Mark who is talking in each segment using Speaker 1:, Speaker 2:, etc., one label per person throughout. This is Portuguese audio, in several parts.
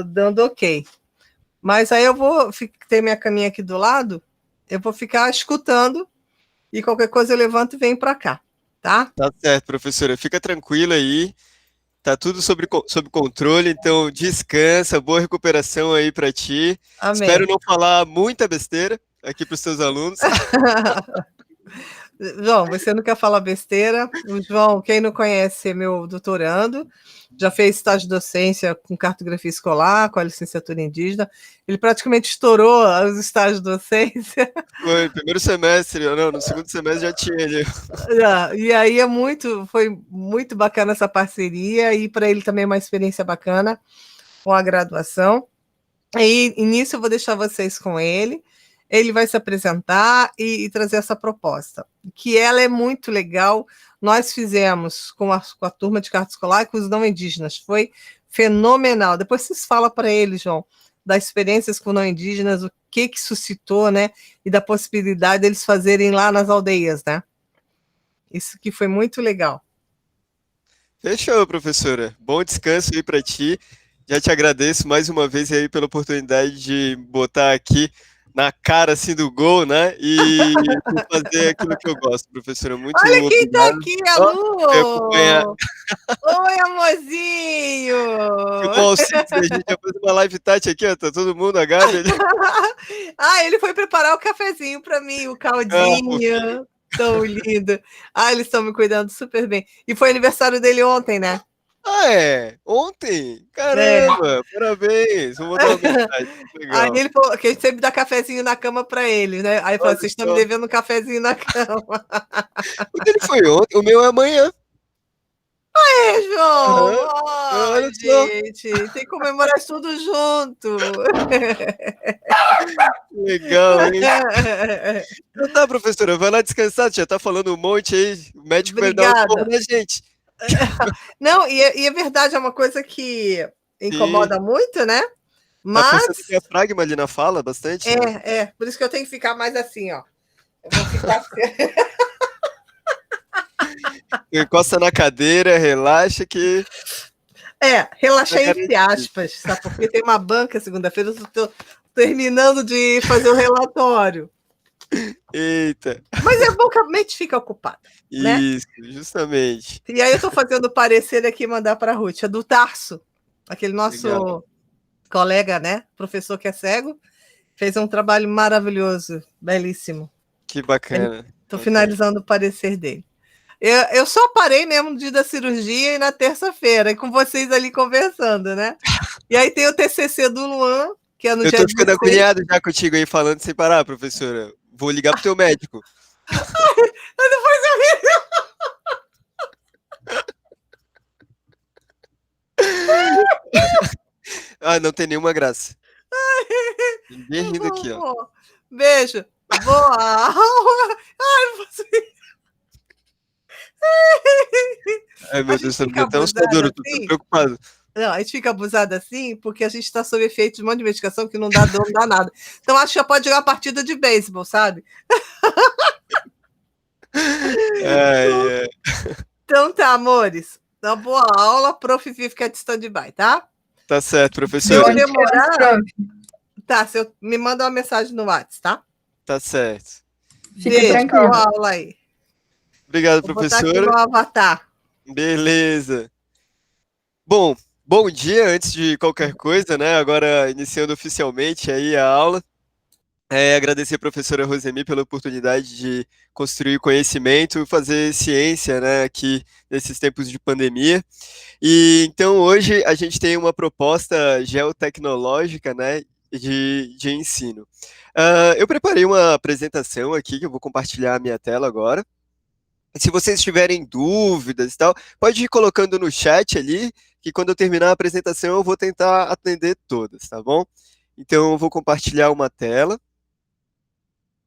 Speaker 1: dando ok. Mas aí eu vou ter minha caminha aqui do lado, eu vou ficar escutando e qualquer coisa eu levanto e venho para cá, tá?
Speaker 2: Tá certo, professora. Fica tranquila aí. Tá tudo sob controle, então descansa, boa recuperação aí para ti. Espero
Speaker 1: Amém.
Speaker 2: não falar muita besteira aqui para os seus alunos.
Speaker 1: João, você não quer falar besteira. O João, quem não conhece, é meu doutorando. Já fez estágio de docência com cartografia escolar, com a licenciatura indígena. Ele praticamente estourou os estágios de docência.
Speaker 2: Foi primeiro semestre, não, no segundo semestre já tinha ele.
Speaker 1: E aí foi muito bacana essa parceria e para ele também é uma experiência bacana com a graduação. E nisso eu vou deixar vocês com ele. Ele vai se apresentar e trazer essa proposta, que ela é muito legal. Nós fizemos com a turma de carta escolar e com os não indígenas, foi fenomenal. Depois vocês falam para ele, João, das experiências com não indígenas, o que suscitou, né? E da possibilidade deles fazerem lá nas aldeias, né? Isso que foi muito legal.
Speaker 2: Fechou, professora. Bom descanso aí para ti. Já te agradeço mais uma vez aí pela oportunidade de botar aqui na cara assim do gol, né? E fazer aquilo que eu gosto, professora. Muito
Speaker 1: Olha quem está
Speaker 2: obrigado.
Speaker 1: aqui,
Speaker 2: Ó, por acompanhar.
Speaker 1: Alô! Oi, amorzinho!
Speaker 2: Igual ao Simples, a gente já fez uma live touch aqui, ó. Tá todo mundo, a Gabi.
Speaker 1: Ele foi preparar o cafezinho para mim, o
Speaker 2: Fofinho.
Speaker 1: caldinho. Tão lindo. Eles estão me cuidando super bem. E foi aniversário dele ontem, né?
Speaker 2: Ah, é? Ontem?
Speaker 1: É.
Speaker 2: Caramba, parabéns. Vou mandar uma mensagem.
Speaker 1: Aí
Speaker 2: Legal.
Speaker 1: ele falou que a gente sempre dá cafezinho na cama para ele, né? Aí ele falou:
Speaker 2: Olha
Speaker 1: vocês estão me
Speaker 2: só.
Speaker 1: devendo um cafezinho na cama.
Speaker 2: O dele foi ontem, o meu é amanhã.
Speaker 1: João!
Speaker 2: Aham.
Speaker 1: Ai,
Speaker 2: Olha só.
Speaker 1: gente, tem que comemorar tudo junto.
Speaker 2: Legal, hein? Então tá, professora, vai lá descansar, já tá falando um monte aí. O médico vai dar um esporro
Speaker 1: Obrigada.
Speaker 2: na gente.
Speaker 1: Não, e é verdade, é uma coisa que
Speaker 2: Sim,
Speaker 1: incomoda muito, né?
Speaker 2: tá forçando o
Speaker 1: Mas
Speaker 2: diafragma ali na fala bastante, né?
Speaker 1: por isso que eu tenho que ficar mais assim, ó. Eu vou ficar assim.
Speaker 2: Encosta na cadeira, relaxa que tá
Speaker 1: Relaxar entre
Speaker 2: garantido.
Speaker 1: aspas, sabe? Porque tem uma banca segunda-feira, eu estou terminando de fazer o relatório.
Speaker 2: Eita,
Speaker 1: Mas é bom que a mente fica ocupada, né?
Speaker 2: isso, justamente.
Speaker 1: E aí eu estou fazendo o parecer aqui e mandar para a Ruth, é do Tarso, aquele
Speaker 2: Legal,
Speaker 1: nosso colega, né? Professor que é cego, fez um trabalho maravilhoso, belíssimo.
Speaker 2: que bacana,
Speaker 1: Estou
Speaker 2: bacana.
Speaker 1: finalizando o parecer dele. Eu só parei mesmo no dia da cirurgia e na terça-feira, e com vocês ali conversando, né? E aí tem o TCC do Luan, que é no
Speaker 2: Eu
Speaker 1: dia
Speaker 2: tô ficando
Speaker 1: 16.
Speaker 2: agoniado já contigo aí falando sem parar, professora. Vou ligar pro teu médico.
Speaker 1: Depois eu...
Speaker 2: Ah, não tem nenhuma graça. Ninguém rindo aqui, ó.
Speaker 1: Beijo. Boa aula. Ai, você...
Speaker 2: Ai,
Speaker 1: A
Speaker 2: meu Deus,
Speaker 1: gente
Speaker 2: tá me
Speaker 1: fica
Speaker 2: dando até um suador,
Speaker 1: abusada
Speaker 2: eu tô ficando
Speaker 1: assim.
Speaker 2: preocupado.
Speaker 1: Não, a gente fica abusada assim porque a gente está sob efeito de um monte de medicação que não dá dor, não dá nada. Então acho que já pode jogar uma partida de beisebol, sabe?
Speaker 2: Ai, ai.
Speaker 1: Então tá, amores. Uma boa aula, prof. Fica de stand-by, tá?
Speaker 2: Tá certo,
Speaker 1: Se eu
Speaker 2: professora.
Speaker 3: Bom descanso,
Speaker 1: demorar,
Speaker 3: prof.
Speaker 1: tá, me manda uma mensagem no WhatsApp, tá?
Speaker 2: Tá certo.
Speaker 3: Fica
Speaker 1: Beijo,
Speaker 3: tranquilo.
Speaker 1: boa aula aí.
Speaker 2: Obrigado,
Speaker 1: Vou botar aqui
Speaker 2: professora.
Speaker 1: meu avatar.
Speaker 2: Beleza. Bom, bom dia antes de qualquer coisa, né? Agora iniciando oficialmente aí a aula. Agradecer a professora Rosemi pela oportunidade de construir conhecimento e fazer ciência, né, aqui nesses tempos de pandemia. E então hoje a gente tem uma proposta geotecnológica, né, de ensino. Eu preparei uma apresentação aqui que eu vou compartilhar a minha tela agora. Se vocês tiverem dúvidas e tal, pode ir colocando no chat ali, que quando eu terminar a apresentação eu vou tentar atender todas, tá bom? Então eu vou compartilhar uma tela.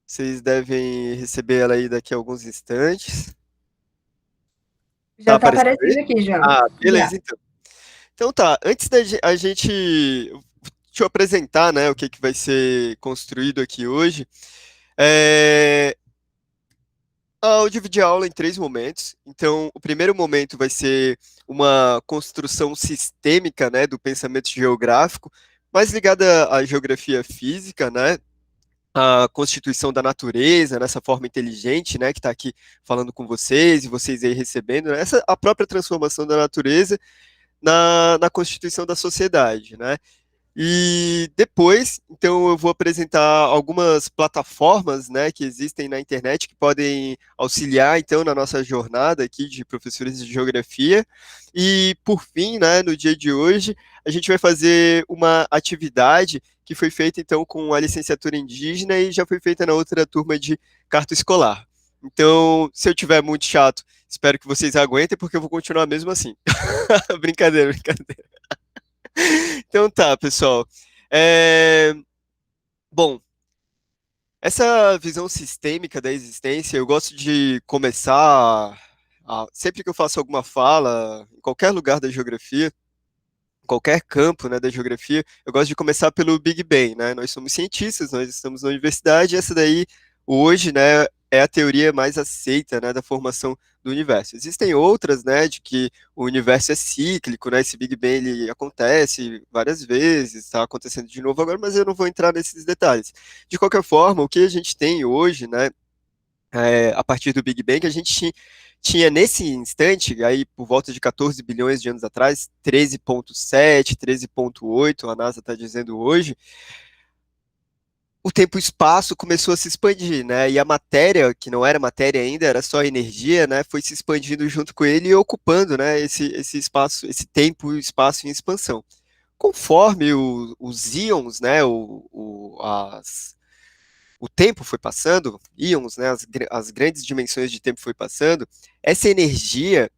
Speaker 2: Vocês devem receber ela aí daqui a alguns instantes. Tá
Speaker 3: Já tá
Speaker 2: aparecendo
Speaker 3: aparecendo
Speaker 2: aí?
Speaker 3: aqui, João.
Speaker 2: Ah,
Speaker 3: Já.
Speaker 2: beleza, então. Então tá, antes da a gente te apresentar, né, o que que vai ser construído aqui hoje, é, Eu dividi a aula em 3 momentos. Então, o primeiro momento vai ser uma construção sistêmica, né, do pensamento geográfico, mais ligada à geografia física, né, a constituição da natureza, nessa forma inteligente, né, que está aqui falando com vocês, e vocês aí recebendo, né, a própria transformação da natureza na constituição da sociedade, né. E depois, então, eu vou apresentar algumas plataformas, né, que existem na internet que podem auxiliar, então, na nossa jornada aqui de professores de geografia. E, por fim, né, no dia de hoje, a gente vai fazer uma atividade que foi feita, então, com a licenciatura indígena e já foi feita na outra turma de carta escolar. Então, se eu tiver muito chato, espero que vocês aguentem, porque eu vou continuar mesmo assim. Brincadeira, brincadeira. Então tá, pessoal. É, Bom, essa visão sistêmica da existência, eu gosto de começar, sempre que eu faço alguma fala, em qualquer lugar da geografia, em qualquer campo, né, da geografia, eu gosto de começar pelo Big Bang, né? Nós somos cientistas, nós estamos na universidade, e essa daí, hoje, né, é a teoria mais aceita, né, da formação do universo. Existem outras, né, de que o universo é cíclico, né, esse Big Bang ele acontece várias vezes, está acontecendo de novo agora, mas eu não vou entrar nesses detalhes. De qualquer forma, o que a gente tem hoje, né, a partir do Big Bang, a gente tinha nesse instante, aí por volta de 14 bilhões de anos atrás, 13,7, 13,8, a NASA está dizendo hoje, o tempo e o espaço começou a se expandir, né? E a matéria, que não era matéria ainda, era só energia, né? Foi se expandindo junto com ele e ocupando, né? Esse espaço, esse tempo e espaço em expansão. Conforme os íons, né? O tempo foi passando, íons, né? As grandes dimensões de tempo foi passando, essa energia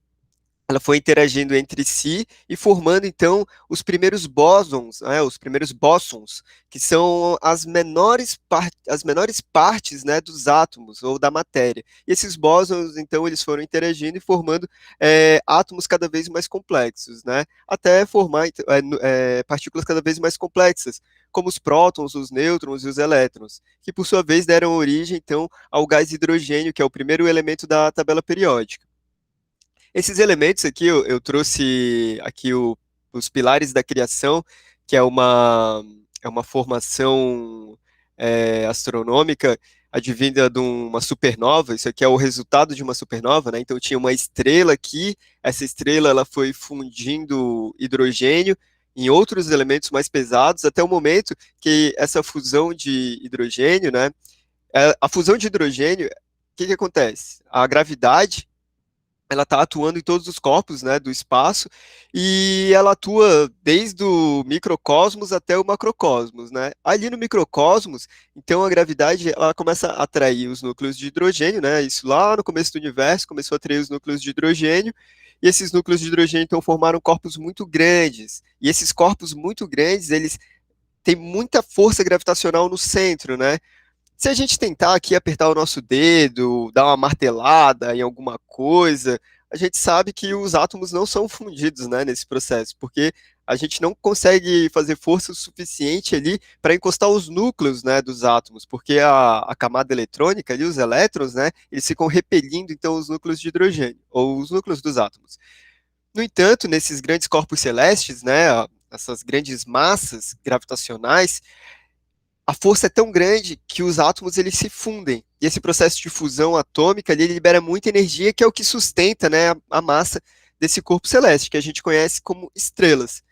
Speaker 2: ela foi interagindo entre si e formando então os primeiros bósons, né, os primeiros bósons, que são as menores partes, né, dos átomos ou da matéria. E esses bósons então eles foram interagindo e formando átomos cada vez mais complexos, né, até formar partículas cada vez mais complexas, como os prótons, os nêutrons e os elétrons, que por sua vez deram origem então ao gás hidrogênio, que é o primeiro elemento da tabela periódica. Esses elementos aqui, eu trouxe aqui os pilares da criação, que é uma formação astronômica advinda de uma supernova. Isso aqui é o resultado de uma supernova, né? Então tinha uma estrela aqui, essa estrela ela foi fundindo hidrogênio em outros elementos mais pesados, até o momento que essa fusão de hidrogênio, né? A fusão de hidrogênio, o que acontece? A gravidade ela está atuando em todos os corpos, né, do espaço, e ela atua desde o microcosmos até o macrocosmos, né? Ali no microcosmos, então a gravidade ela começa a atrair os núcleos de hidrogênio, né? Isso lá no começo do universo começou a atrair os núcleos de hidrogênio, e esses núcleos de hidrogênio então formaram corpos muito grandes. E esses corpos muito grandes, eles têm muita força gravitacional no centro, né? Se a gente tentar aqui apertar o nosso dedo, dar uma martelada em alguma coisa, a gente sabe que os átomos não são fundidos, né, nesse processo, porque a gente não consegue fazer força o suficiente ali para encostar os núcleos, né, dos átomos, porque a camada eletrônica ali, os elétrons, né, eles ficam repelindo então os núcleos de hidrogênio, ou os núcleos dos átomos. No entanto, nesses grandes corpos celestes, né, essas grandes massas gravitacionais, a força é tão grande que os átomos eles se fundem. E esse processo de fusão atômica ele libera muita energia, que é o que sustenta, né, a massa desse corpo celeste, que a gente conhece como estrelas.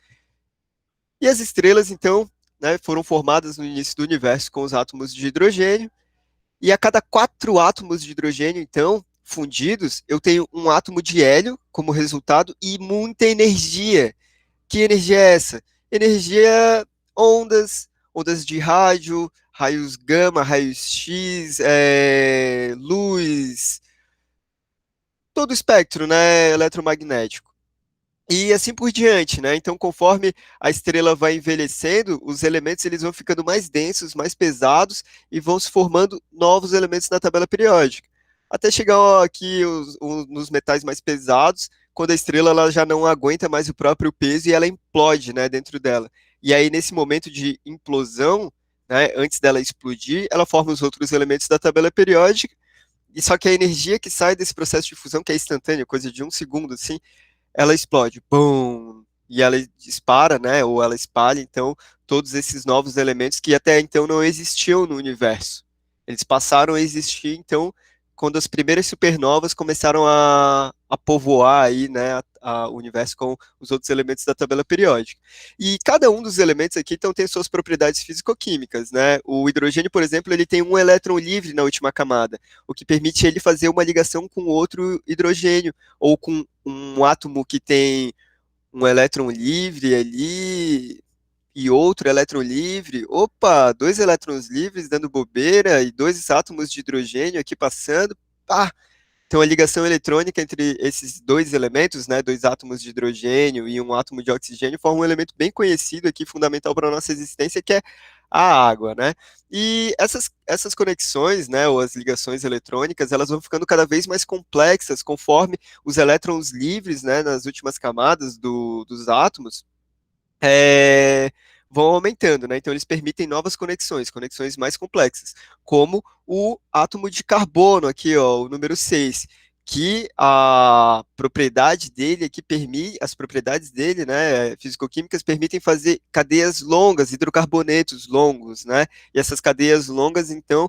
Speaker 2: E as estrelas, então, né, foram formadas no início do universo com os átomos de hidrogênio, e a cada 4 átomos de hidrogênio, então, fundidos, eu tenho um átomo de hélio como resultado e muita energia. Que energia é essa? Energia ondas, ondas de rádio, raios gama, raios X, luz, todo o espectro, né, eletromagnético. E assim por diante, né? Então, conforme a estrela vai envelhecendo, os elementos eles vão ficando mais densos, mais pesados e vão se formando novos elementos na tabela periódica. Até chegar aqui nos metais mais pesados, quando a estrela ela já não aguenta mais o próprio peso e ela implode, né, dentro dela. E aí, nesse momento de implosão, né, antes dela explodir, ela forma os outros elementos da tabela periódica e só que a energia que sai desse processo de fusão, que é instantânea, coisa de um segundo, assim, ela explode, bum, e ela dispara, né, ou ela espalha, então, todos esses novos elementos que até então não existiam no universo. Eles passaram a existir, então, quando as primeiras supernovas começaram a povoar aí, né, o universo com os outros elementos da tabela periódica. E cada um dos elementos aqui, então, tem suas propriedades físico-químicas, né? O hidrogênio, por exemplo, ele tem um elétron livre na última camada, o que permite ele fazer uma ligação com outro hidrogênio, ou com um átomo que tem um elétron livre ali e outro elétron livre. Opa, dois elétrons livres dando bobeira e dois átomos de hidrogênio aqui passando. Pá! Então, a ligação eletrônica entre esses dois elementos, né, dois átomos de hidrogênio e um átomo de oxigênio, forma um elemento bem conhecido aqui, fundamental para a nossa existência, que é a água, né? E essas conexões, né, ou as ligações eletrônicas, elas vão ficando cada vez mais complexas conforme os elétrons livres, né, nas últimas camadas dos átomos, é, vão aumentando, né? Então eles permitem novas conexões, conexões mais complexas, como o átomo de carbono aqui, ó, o número 6, que a propriedade dele aqui permite, as propriedades dele, né, físico-químicas permitem fazer cadeias longas, hidrocarbonetos longos, né? E essas cadeias longas, então,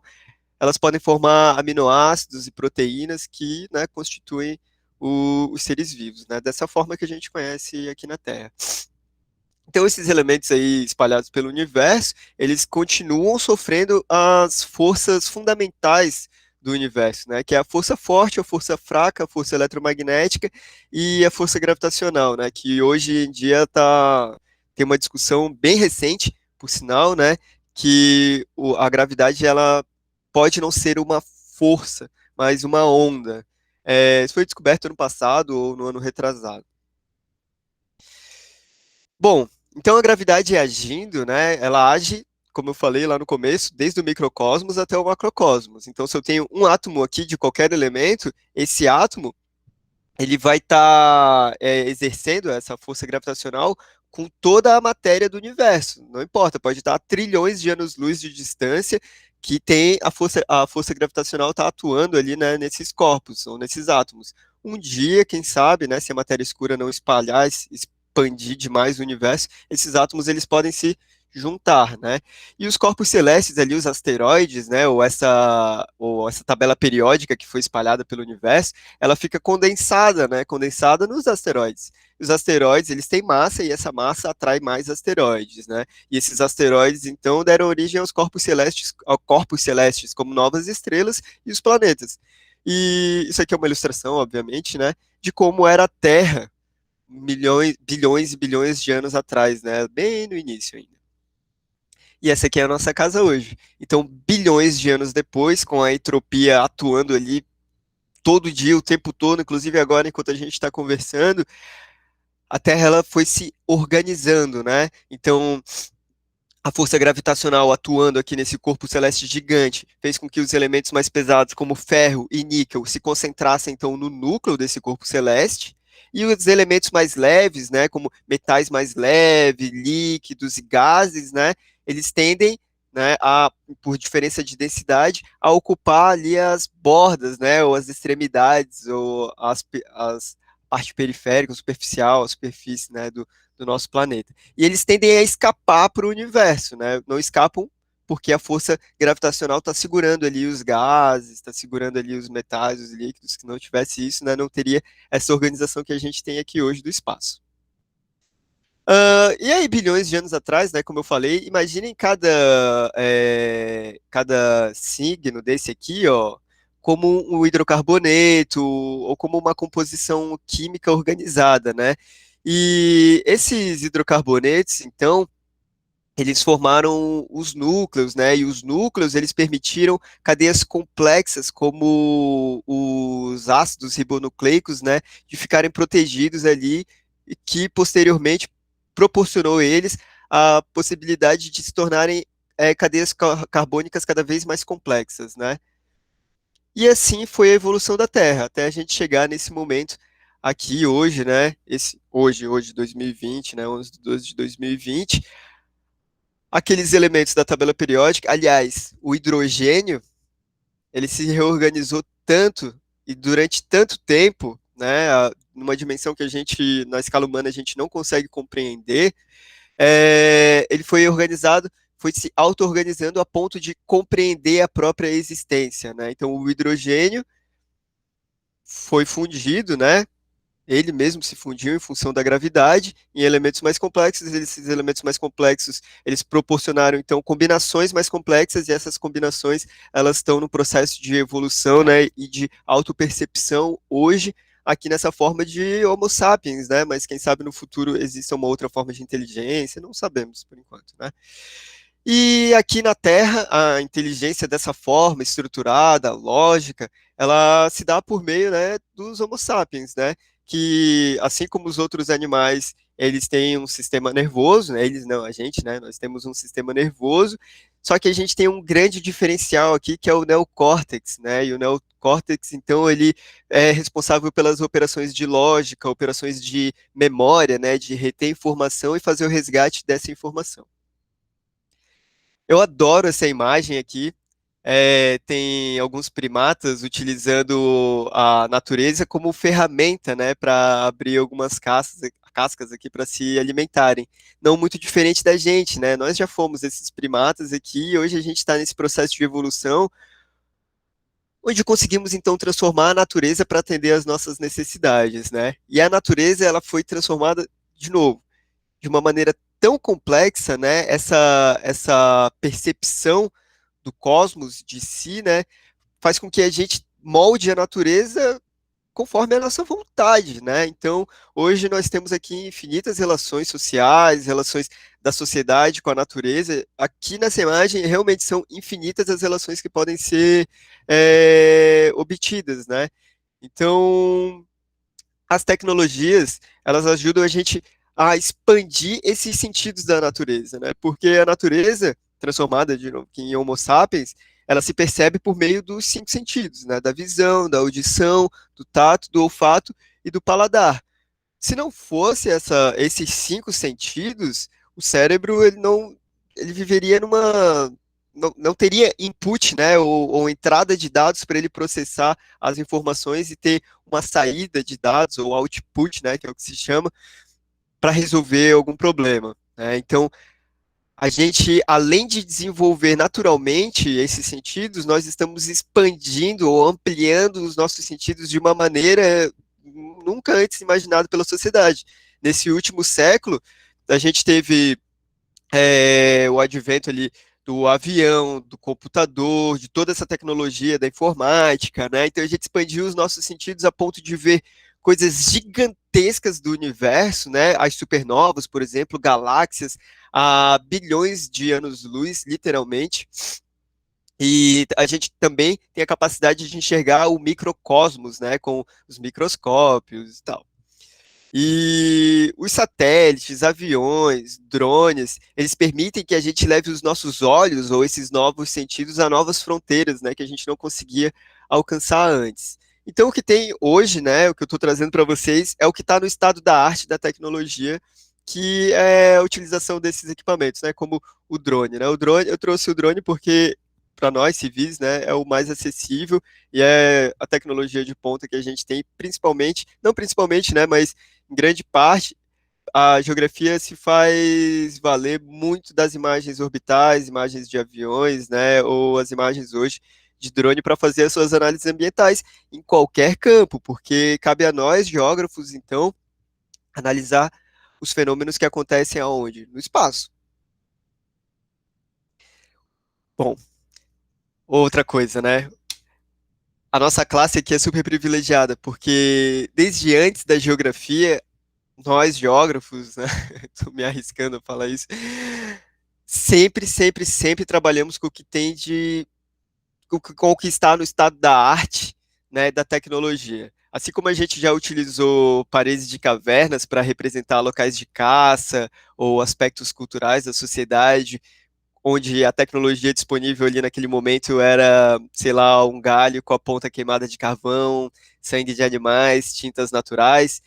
Speaker 2: elas podem formar aminoácidos e proteínas que, né, constituem os seres vivos, né? Dessa forma que a gente conhece aqui na Terra. Então, esses elementos aí espalhados pelo universo, eles continuam sofrendo as forças fundamentais do universo, né? Que é a força forte, a força fraca, a força eletromagnética e a força gravitacional, né? Que hoje em dia tem uma discussão bem recente, por sinal, né? Que a gravidade ela pode não ser uma força, mas uma onda. Isso foi descoberto ano passado ou no ano retrasado. Bom, então a gravidade agindo, né? Ela age, como eu falei lá no começo, desde o microcosmos até o macrocosmos. Então, se eu tenho um átomo aqui de qualquer elemento, esse átomo ele vai estar exercendo essa força gravitacional com toda a matéria do universo. Não importa, pode estar a trilhões de anos-luz de distância que tem a força gravitacional está atuando ali, né, nesses corpos ou nesses átomos. Um dia, quem sabe, né, se a matéria escura não espalhar, expandir demais o universo, esses átomos eles podem se juntar, né? E os corpos celestes ali, os asteroides, né, ou essa tabela periódica que foi espalhada pelo universo, ela fica condensada, né? Condensada nos asteroides. Os asteroides, eles têm massa e essa massa atrai mais asteroides, né? E esses asteroides, então, deram origem aos corpos celestes como novas estrelas e os planetas. E isso aqui é uma ilustração, obviamente, né? De como era a Terra milhões, bilhões e bilhões de anos atrás, né? Bem no início ainda. E essa aqui é a nossa casa hoje. Então, bilhões de anos depois, com a entropia atuando ali todo dia, o tempo todo, inclusive agora, enquanto a gente está conversando, a Terra ela foi se organizando, né? Então, a força gravitacional atuando aqui nesse corpo celeste gigante fez com que os elementos mais pesados, como ferro e níquel, se concentrassem então no núcleo desse corpo celeste. E os elementos mais leves, né, como metais mais leves, líquidos e gases, né, eles tendem, né, por diferença de densidade, a ocupar ali as bordas, né, ou as extremidades, ou as parte periférica, superficial, a superfície, né, do nosso planeta. E eles tendem a escapar para o universo, né? Não escapam porque a força gravitacional está segurando ali os gases, está segurando ali os metais, os líquidos. Se não tivesse isso, né, não teria essa organização que a gente tem aqui hoje do espaço. E aí, bilhões de anos atrás, né, como eu falei, imaginem cada signo desse aqui, ó, como um hidrocarboneto ou como uma composição química organizada, né? E esses hidrocarbonetos, então, eles formaram os núcleos, né? E os núcleos, eles permitiram cadeias complexas, como os ácidos ribonucleicos, né? De ficarem protegidos ali, e que posteriormente proporcionou a eles a possibilidade de se tornarem cadeias carbônicas cada vez mais complexas, né? E assim foi a evolução da Terra, até a gente chegar nesse momento aqui hoje, né? Hoje, 2020, né? 11 de 12 de 2020, aqueles elementos da tabela periódica, aliás, o hidrogênio, ele se reorganizou tanto e durante tanto tempo, né, numa dimensão que a gente, na escala humana, a gente não consegue compreender, ele foi organizado, foi se auto-organizando a ponto de compreender a própria existência, né? Então, o hidrogênio foi fundido, né? Ele mesmo se fundiu em função da gravidade em elementos mais complexos. Esses elementos mais complexos, eles proporcionaram então combinações mais complexas, e essas combinações, elas estão no processo de evolução, né, e de autopercepção hoje aqui nessa forma de Homo sapiens, né? Mas quem sabe no futuro exista uma outra forma de inteligência, não sabemos por enquanto, né? E aqui na Terra, a inteligência dessa forma estruturada, lógica, ela se dá por meio, né, dos Homo sapiens, né, que assim como os outros animais, eles têm um sistema nervoso, né, eles não, a gente, né, nós temos um sistema nervoso, só que a gente tem um grande diferencial aqui, que é o neocórtex, né, e o neocórtex, então, ele é responsável pelas operações de lógica, operações de memória, né, de reter informação e fazer o resgate dessa informação. Eu adoro essa imagem aqui. Tem alguns primatas utilizando a natureza como ferramenta, né, para abrir algumas cascas aqui para se alimentarem. Não muito diferente da gente, né? Nós já fomos esses primatas aqui e hoje a gente está nesse processo de evolução, onde conseguimos então transformar a natureza para atender às nossas necessidades, né? E a natureza, ela foi transformada de novo de uma maneira tão complexa, né? Essa percepção do cosmos de si, né? Faz com que a gente molde a natureza conforme a nossa vontade, né? Então, hoje nós temos aqui infinitas relações sociais, relações da sociedade com a natureza. Aqui nessa imagem, realmente são infinitas as relações que podem ser obtidas, né? Então, as tecnologias, elas ajudam a gente a expandir esses sentidos da natureza, né? Porque a natureza, transformada de novo em Homo sapiens, ela se percebe por meio dos 5 sentidos, né? Da visão, da audição, do tato, do olfato e do paladar. Se não fosse esses 5 sentidos, o cérebro ele viveria não teria input, né, ou entrada de dados para ele processar as informações e ter uma saída de dados ou output, né, que é o que se chama, para resolver algum problema, né? Então, a gente, além de desenvolver naturalmente esses sentidos, nós estamos expandindo ou ampliando os nossos sentidos de uma maneira nunca antes imaginada pela sociedade. Nesse último século, a gente teve o advento ali do avião, do computador, de toda essa tecnologia da informática, né? Então a gente expandiu os nossos sentidos a ponto de ver coisas gigantescas do universo, né? As supernovas, por exemplo, galáxias a bilhões de anos-luz, literalmente. E a gente também tem a capacidade de enxergar o microcosmos, né? Com os microscópios e tal. E os satélites, aviões, drones, eles permitem que a gente leve os nossos olhos ou esses novos sentidos a novas fronteiras, né, que a gente não conseguia alcançar antes. Então, o que tem hoje, né, o que eu estou trazendo para vocês, é o que está no estado da arte da tecnologia, que é a utilização desses equipamentos, né, como o drone, né? O drone, eu trouxe o drone porque para nós civis, né, é o mais acessível e é a tecnologia de ponta que a gente tem, principalmente, não principalmente, né, mas em grande parte, a geografia se faz valer muito das imagens orbitais, imagens de aviões, né, ou as imagens hoje de drone para fazer as suas análises ambientais em qualquer campo, porque cabe a nós, geógrafos, então, analisar os fenômenos que acontecem aonde? No espaço. Bom, outra coisa, né? A nossa classe aqui é super privilegiada, porque desde antes da geografia, nós geógrafos, né, tô me arriscando a falar isso, sempre, sempre, sempre trabalhamos com o que tem com o que está no estado da arte, né, da tecnologia. Assim como a gente já utilizou paredes de cavernas para representar locais de caça ou aspectos culturais da sociedade, onde a tecnologia disponível ali naquele momento era, sei lá, um galho com a ponta queimada de carvão, sangue de animais, tintas naturais.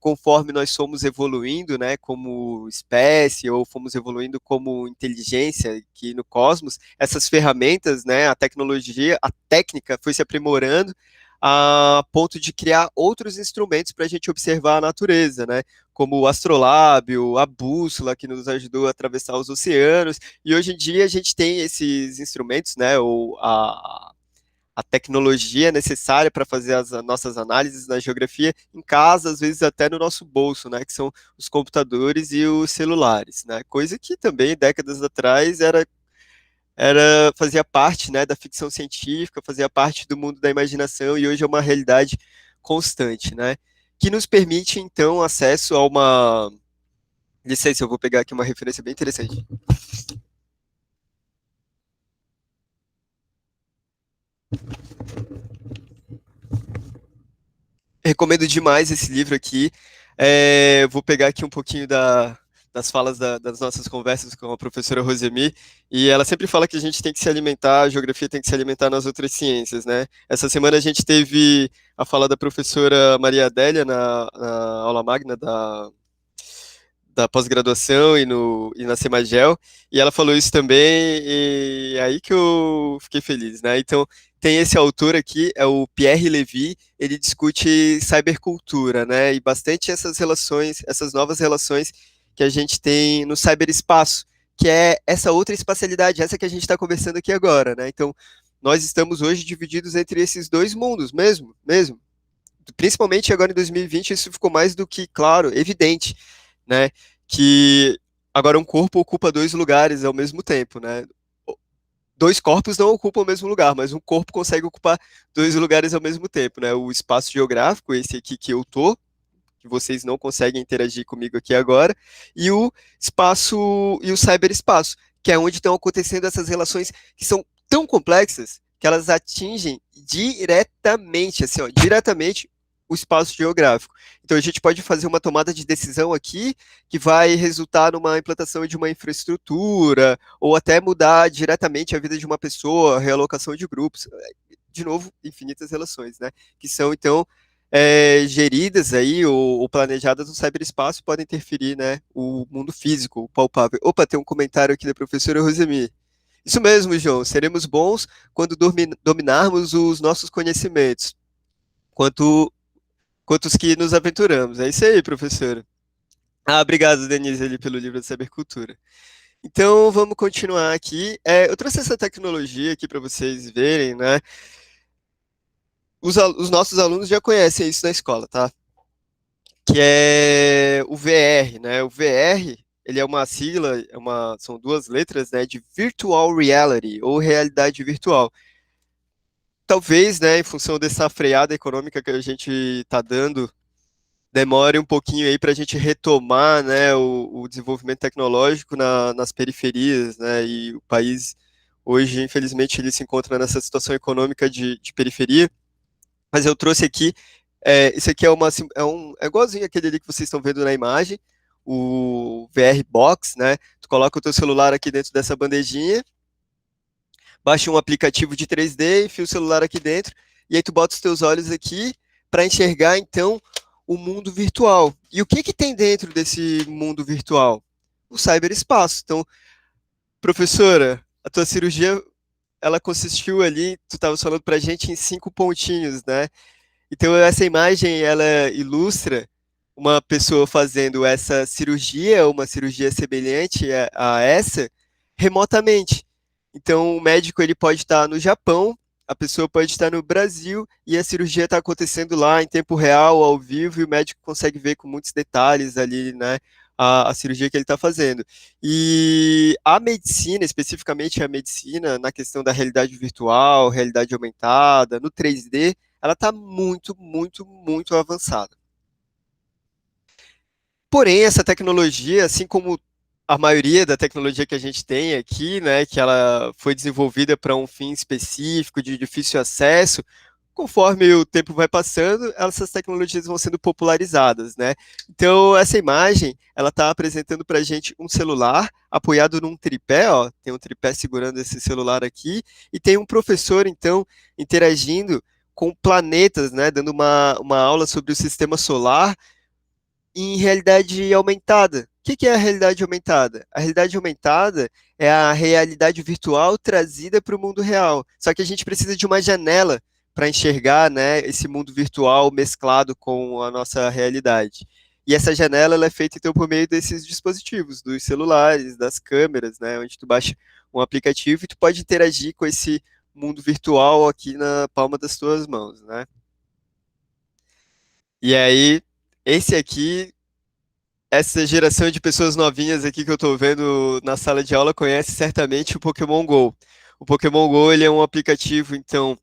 Speaker 2: conforme nós fomos evoluindo, né, como espécie, ou fomos evoluindo como inteligência aqui no cosmos, essas ferramentas, né, a tecnologia, a técnica foi se aprimorando a ponto de criar outros instrumentos para a gente observar a natureza, né, como o astrolábio, a bússola, que nos ajudou a atravessar os oceanos, e hoje em dia a gente tem esses instrumentos, né, ou a tecnologia necessária para fazer as nossas análises na geografia em casa, às vezes até no nosso bolso, né, que são os computadores e os celulares, né, coisa que também décadas atrás fazia parte, né, da ficção científica, fazia parte do mundo da imaginação e hoje é uma realidade constante, né, que nos permite então acesso a uma, licença, eu vou pegar aqui uma referência bem interessante. Recomendo demais esse livro aqui. Vou pegar aqui um pouquinho das falas das nossas conversas com a professora Rosemi, e ela sempre fala que a gente tem que se alimentar, a geografia tem que se alimentar nas outras ciências, né? Essa semana a gente teve a fala da professora Maria Adélia na aula magna da pós-graduação e na Semagel, e ela falou isso também, e é aí que eu fiquei feliz, né? Então, tem esse autor aqui, é o Pierre Levy, ele discute cybercultura, né? E bastante essas relações, essas novas relações que a gente tem no cyberespaço, que é essa outra espacialidade, essa que a gente está conversando aqui agora, né? Então, nós estamos hoje divididos entre esses dois mundos, mesmo. Principalmente agora em 2020, isso ficou mais do que claro, evidente, né? Que agora um corpo ocupa dois lugares ao mesmo tempo, né? Dois corpos não ocupam o mesmo lugar, mas um corpo consegue ocupar dois lugares ao mesmo tempo, né? O espaço geográfico, esse aqui que eu tô, que vocês não conseguem interagir comigo aqui agora, e o espaço e o cyberespaço, que é onde estão acontecendo essas relações que são tão complexas que elas atingem diretamente, assim, ó, diretamente o espaço geográfico. Então a gente pode fazer uma tomada de decisão aqui que vai resultar numa implantação de uma infraestrutura ou até mudar diretamente a vida de uma pessoa, realocação de grupos, de novo, infinitas relações, né? Que são então geridas aí ou planejadas no cyberespaço podem interferir, né, o mundo físico, o palpável. Opa, tem um comentário aqui da professora Rosemi. Isso mesmo, João, seremos bons quando dominarmos os nossos conhecimentos, quanto, quanto os que nos aventuramos. É isso aí, professora. Ah, obrigado, Denise, ali, pelo livro de cybercultura. Então, vamos continuar aqui. Eu trouxe essa tecnologia aqui para vocês verem, né? Os nossos alunos já conhecem isso na escola, tá? Que é o VR, né? O VR, ele é uma sigla, são duas letras, né, de Virtual Reality, ou realidade virtual. Talvez, né, em função dessa freada econômica que a gente está dando, demore um pouquinho aí para a gente retomar, né, o desenvolvimento tecnológico nas periferias, né, e o país, hoje, infelizmente, ele se encontra nessa situação econômica de periferia, mas eu trouxe aqui, isso aqui é igualzinho aquele ali que vocês estão vendo na imagem, o VR Box, né? Tu coloca o teu celular aqui dentro dessa bandejinha, baixa um aplicativo de 3D, enfia o celular aqui dentro, e aí tu bota os teus olhos aqui para enxergar, então, o mundo virtual. E o que que tem dentro desse mundo virtual? O cyberespaço. Então, professora, a tua cirurgia, ela consistiu ali, tu estava falando para a gente, em 5 pontinhos, né? Então, essa imagem, ela ilustra uma pessoa fazendo essa cirurgia, uma cirurgia semelhante a essa, remotamente. Então, o médico ele pode estar no Japão, a pessoa pode estar no Brasil e a cirurgia está acontecendo lá em tempo real, ao vivo, e o médico consegue ver com muitos detalhes ali, né, a cirurgia que ele está fazendo. E a medicina, especificamente a medicina, na questão da realidade virtual, realidade aumentada, no 3D, ela está muito, muito, muito avançada. Porém, essa tecnologia, assim como a maioria da tecnologia que a gente tem aqui, né, que ela foi desenvolvida para um fim específico, de difícil acesso, conforme o tempo vai passando, essas tecnologias vão sendo popularizadas, né? Então, essa imagem, ela está apresentando para a gente um celular apoiado num tripé, ó, tem um tripé segurando esse celular aqui, e tem um professor, então, interagindo com planetas, né, dando uma aula sobre o sistema solar em realidade aumentada. O que é a realidade aumentada? A realidade aumentada é a realidade virtual trazida para o mundo real. Só que a gente precisa de uma janela para enxergar, né, esse mundo virtual mesclado com a nossa realidade. E essa janela ela é feita então por meio desses dispositivos, dos celulares, das câmeras, né, onde tu baixa um aplicativo e tu pode interagir com esse mundo virtual aqui na palma das tuas mãos, né? E aí, esse aqui essa geração de pessoas novinhas aqui que eu estou vendo na sala de aula conhece certamente o Pokémon Go. O Pokémon Go ele é um aplicativo, então,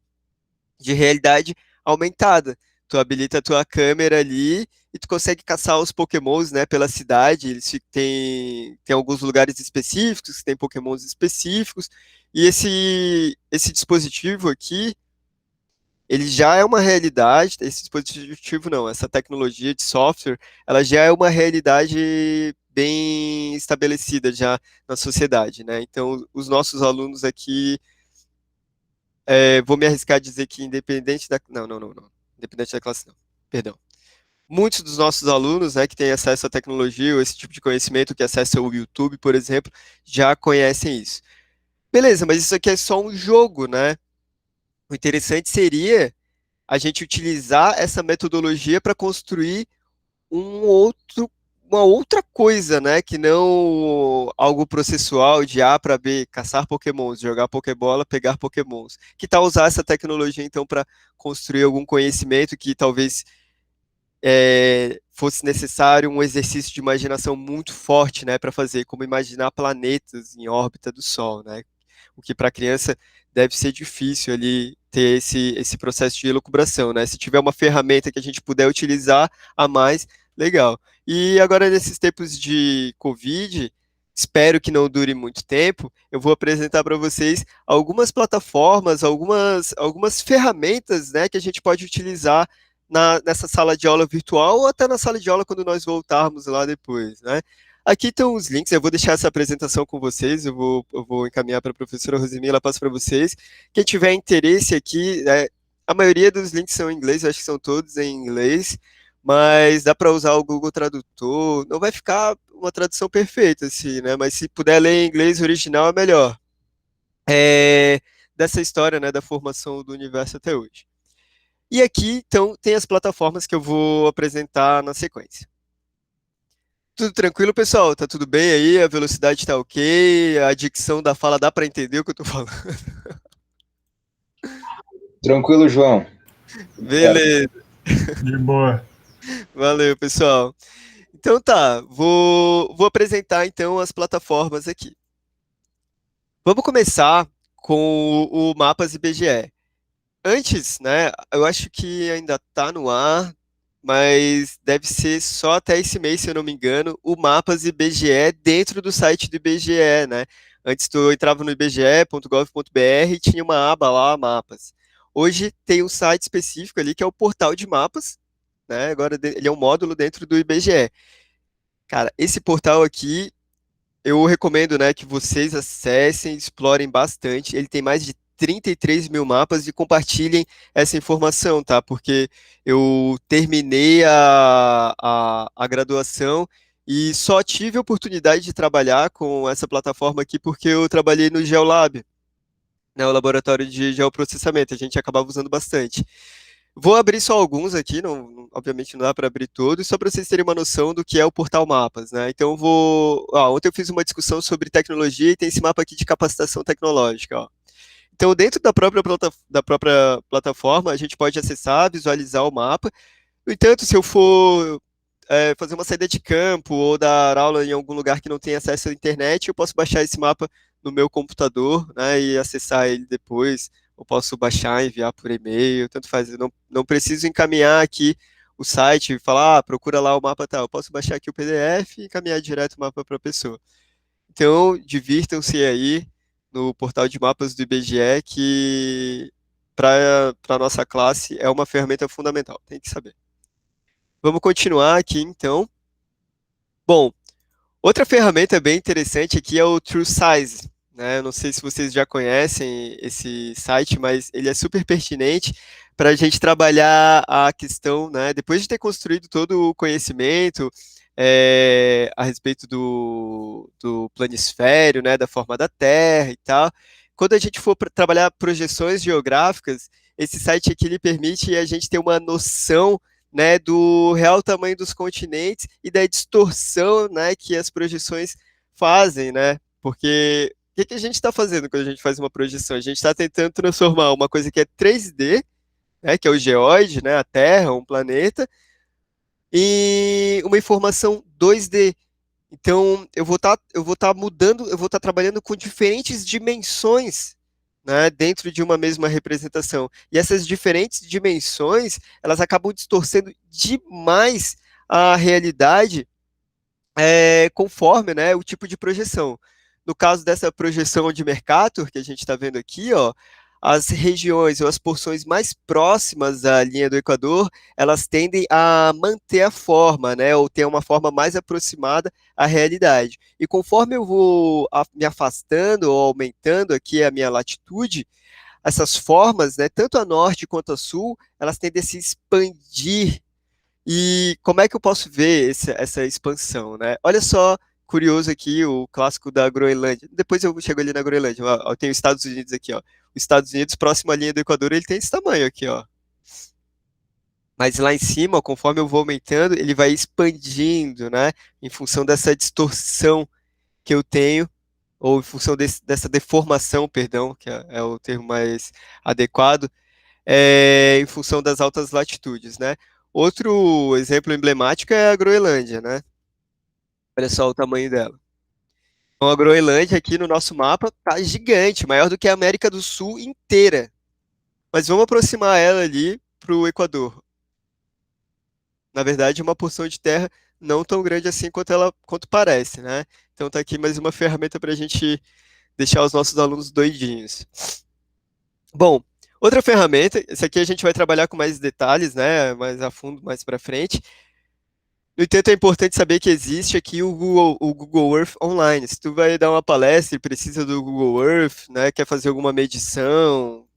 Speaker 2: de realidade aumentada. Tu habilita a tua câmera ali e tu consegue caçar os Pokémons, né, pela cidade. Tem alguns lugares específicos, tem Pokémons específicos. E esse dispositivo aqui, ele já é uma realidade, esse dispositivo não, essa tecnologia de software, ela já é uma realidade bem estabelecida já na sociedade, né? Então, os nossos alunos aqui, vou me arriscar a dizer que independente da... Não. Independente da classe, não. Perdão. Muitos dos nossos alunos, né, que têm acesso à tecnologia, ou esse tipo de conhecimento, que acessa o YouTube, por exemplo, já conhecem isso. Beleza, mas isso aqui é só um jogo, né? O interessante seria a gente utilizar essa metodologia para construir uma outra coisa, né? Que não algo processual de A para B, caçar Pokémons, jogar Pokébola, pegar Pokémons. Que tal usar essa tecnologia, então, para construir algum conhecimento que talvez fosse necessário um exercício de imaginação muito forte, né, para fazer, como imaginar planetas em órbita do Sol, né? O que para a criança deve ser difícil ali ter esse processo de elucubração, né? Se tiver uma ferramenta que a gente puder utilizar a mais, legal. E agora, nesses tempos de Covid, espero que não dure muito tempo, eu vou apresentar para vocês algumas plataformas, algumas ferramentas, né, que a gente pode utilizar nessa sala de aula virtual ou até na sala de aula quando nós voltarmos lá depois, né? Aqui estão os links, eu vou deixar essa apresentação com vocês, eu vou encaminhar para a professora Rosemary, ela passa para vocês. Quem tiver interesse aqui, a maioria dos links são em inglês, eu acho que são todos em inglês, mas dá para usar o Google Tradutor, não vai ficar uma tradução perfeita, assim, né? Mas se puder ler em inglês original é melhor. Dessa história, né, da formação do universo até hoje. E aqui, então, tem as plataformas que eu vou apresentar na sequência. Tudo tranquilo, pessoal? Tá tudo bem aí? A velocidade tá ok? A dicção da fala dá para entender o que eu tô falando?
Speaker 3: Tranquilo, João.
Speaker 2: Beleza.
Speaker 4: De boa.
Speaker 2: Valeu, pessoal. Então tá, vou apresentar então as plataformas aqui. Vamos começar com o Mapas IBGE. Antes, né, eu acho que ainda tá no ar, mas deve ser só até esse mês, se eu não me engano, o Mapas IBGE dentro do site do IBGE, né? Antes tu entrava no ibge.gov.br e tinha uma aba lá, Mapas. Hoje tem um site específico ali que é o portal de mapas, né? Agora ele é um módulo dentro do IBGE. Cara, esse portal aqui eu recomendo, né, que vocês acessem, explorem bastante. Ele tem mais de 33 mil mapas e compartilhem essa informação, tá? Porque eu terminei a graduação e só tive a oportunidade de trabalhar com essa plataforma aqui porque eu trabalhei no GeoLab, né, o laboratório de geoprocessamento. A gente acabava usando bastante. Vou abrir só alguns aqui, obviamente não dá para abrir todos, só para vocês terem uma noção do que é o Portal Mapas, né? Então ontem eu fiz uma discussão sobre tecnologia e tem esse mapa aqui de capacitação tecnológica, ó. Então, dentro da própria plataforma, a gente pode acessar, visualizar o mapa. No entanto, se eu for fazer uma saída de campo ou dar aula em algum lugar que não tem acesso à internet, eu posso baixar esse mapa no meu computador, né, e acessar ele depois. Eu posso baixar, enviar por e-mail, tanto faz. Eu não preciso encaminhar aqui o site e falar, procura lá o mapa tal. Eu posso baixar aqui o PDF e encaminhar direto o mapa para a pessoa. Então, divirtam-se aí no portal de mapas do IBGE, que para a nossa classe é uma ferramenta fundamental, tem que saber. Vamos continuar aqui, então. Bom, outra ferramenta bem interessante aqui é o True Size, né? Eu não sei se vocês já conhecem esse site, mas ele é super pertinente para a gente trabalhar a questão, né? Depois de ter construído todo o conhecimento a respeito do planisfério, né? Da forma da Terra e tal. Quando a gente for trabalhar projeções geográficas, esse site aqui ele permite a gente ter uma noção, né, do real tamanho dos continentes e da distorção, né, que as projeções fazem, né? Porque o que a gente está fazendo quando a gente faz uma projeção? A gente está tentando transformar uma coisa que é 3D, né, que é o geóide, né, a Terra, um planeta, em uma informação 2D. Então, eu vou estar mudando, eu vou estar trabalhando com diferentes dimensões, né, dentro de uma mesma representação. E essas diferentes dimensões, elas acabam distorcendo demais a realidade conforme, né, o tipo de projeção. No caso dessa projeção de Mercator, que a gente está vendo aqui, ó, as regiões ou as porções mais próximas à linha do Equador, elas tendem a manter a forma, né, ou ter uma forma mais aproximada à realidade. E conforme eu vou me afastando ou aumentando aqui a minha latitude, essas formas, né, tanto a norte quanto a sul, elas tendem a se expandir. E como é que eu posso ver essa expansão, né? Olha só, curioso aqui, o clássico da Groenlândia. Depois eu chego ali na Groenlândia. Ó, eu tenho os Estados Unidos aqui, ó. Os Estados Unidos, próximo à linha do Equador, ele tem esse tamanho aqui, ó. Mas lá em cima, ó, conforme eu vou aumentando, ele vai expandindo, né? Em função dessa distorção que eu tenho, ou em função dessa deformação, perdão, que é o termo mais adequado, em função das altas latitudes, né? Outro exemplo emblemático é a Groenlândia, né? Olha só o tamanho dela. Então, a Groenlândia aqui no nosso mapa tá gigante, maior do que a América do Sul inteira. Mas vamos aproximar ela ali para o Equador. Na verdade, é uma porção de terra não tão grande assim quanto parece, né? Então tá aqui mais uma ferramenta para a gente deixar os nossos alunos doidinhos. Bom, outra ferramenta, essa aqui a gente vai trabalhar com mais detalhes, né? Mais a fundo, mais para frente. No entanto, é importante saber que existe aqui o Google Earth Online. Se tu vai dar uma palestra e precisa do Google Earth, né, quer fazer alguma medição,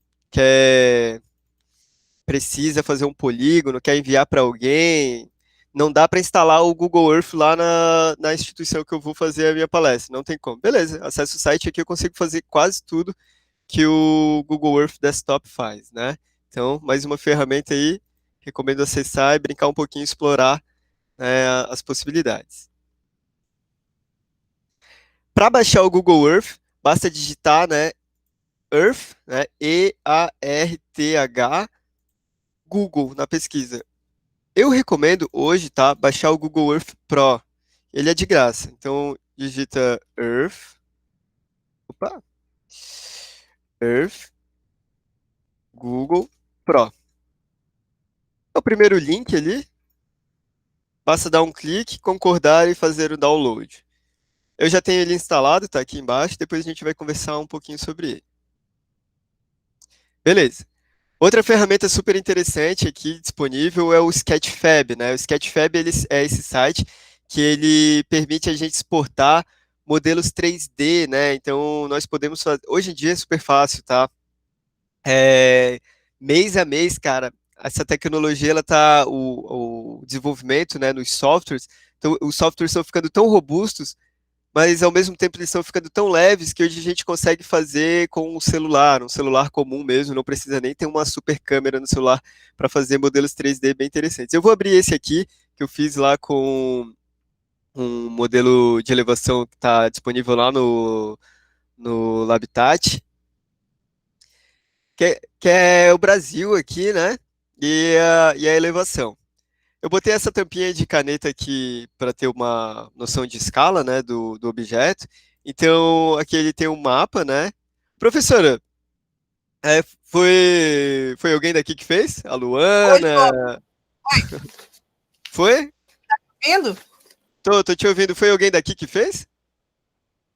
Speaker 2: precisa fazer um polígono, quer enviar para alguém, não dá para instalar o Google Earth lá na instituição que eu vou fazer a minha palestra. Não tem como. Beleza, acessa o site aqui, eu consigo fazer quase tudo que o Google Earth Desktop faz, né? Então, mais uma ferramenta aí, recomendo acessar e brincar um pouquinho, explorar, né, as possibilidades. Para baixar o Google Earth, basta digitar, né, Earth, né, E-A-R-T-H, Google na pesquisa. Eu recomendo hoje, tá, baixar o Google Earth Pro. Ele é de graça. Então, digita Earth, opa, Earth, Google Pro. É o primeiro link ali. Basta dar um clique, concordar e fazer o download. Eu já tenho ele instalado, tá aqui embaixo. Depois a gente vai conversar um pouquinho sobre ele. Beleza. Outra ferramenta super interessante aqui disponível é o Sketchfab, né? O Sketchfab é esse site que ele permite a gente exportar modelos 3D, né? Então nós podemos fazer. Hoje em dia é super fácil, tá? Mês a mês, cara, essa tecnologia ela tá o desenvolvimento, né, nos softwares. Então os softwares estão ficando tão robustos, mas ao mesmo tempo eles estão ficando tão leves que hoje a gente consegue fazer com um celular comum mesmo, não precisa nem ter uma super câmera no celular para fazer modelos 3D bem interessantes. Eu vou abrir esse aqui, que eu fiz lá com um modelo de elevação que está disponível lá no Labitat, que é o Brasil aqui, né? E a elevação. Eu botei essa tampinha de caneta aqui para ter uma noção de escala, né, do objeto. Então, aqui ele tem um mapa, né? Professora, foi alguém daqui que fez? A
Speaker 1: Oi,
Speaker 2: Luana?
Speaker 1: João. Oi,
Speaker 2: Foi?
Speaker 1: vindo?
Speaker 2: Tô te ouvindo. Foi alguém daqui que fez?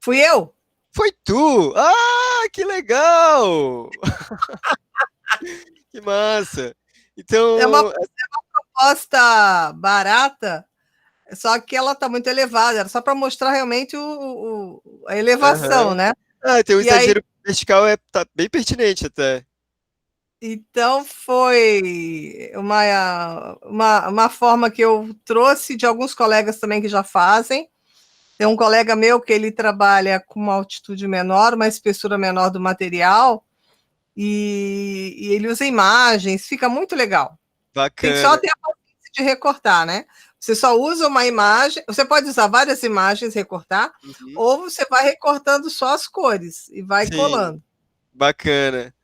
Speaker 1: Fui eu?
Speaker 2: Foi tu! Ah, que legal! Que massa!
Speaker 1: É uma
Speaker 2: Então,
Speaker 1: proposta barata, só que ela está muito elevada. Era só para mostrar realmente a elevação,
Speaker 2: aham,
Speaker 1: né?
Speaker 2: Ah, tem um
Speaker 1: E aí,
Speaker 2: exagero vertical, tá bem pertinente até.
Speaker 1: então foi uma forma que eu trouxe de alguns colegas também que já fazem. Tem um colega meu que ele trabalha com uma altitude menor, uma espessura menor do material, e ele usa imagens, fica muito legal. Tem que só
Speaker 2: Bacana.
Speaker 1: ter a paciência de recortar, né? Você só usa uma imagem, você pode usar várias imagens, recortar,
Speaker 2: Uhum.
Speaker 1: ou você vai recortando só as cores e vai
Speaker 2: Sim,
Speaker 1: colando.
Speaker 2: bacana.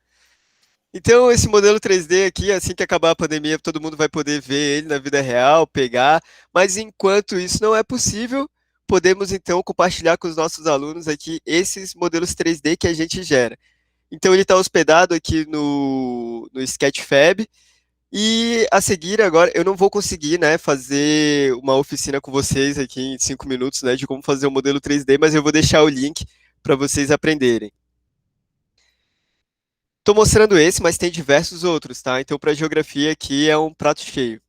Speaker 2: Então, esse modelo 3D aqui, assim que acabar a pandemia, todo mundo vai poder ver ele na vida real, pegar, mas enquanto isso não é possível, podemos então compartilhar com os nossos alunos aqui esses modelos 3D que a gente gera. Então, ele está hospedado aqui no Sketchfab, e a seguir agora, eu não vou conseguir, né, fazer uma oficina com vocês aqui em 5 minutos, né, de como fazer o modelo 3D, mas eu vou deixar o link para vocês aprenderem. Estou mostrando esse, mas tem diversos outros, tá? Então, para geografia aqui é um prato cheio.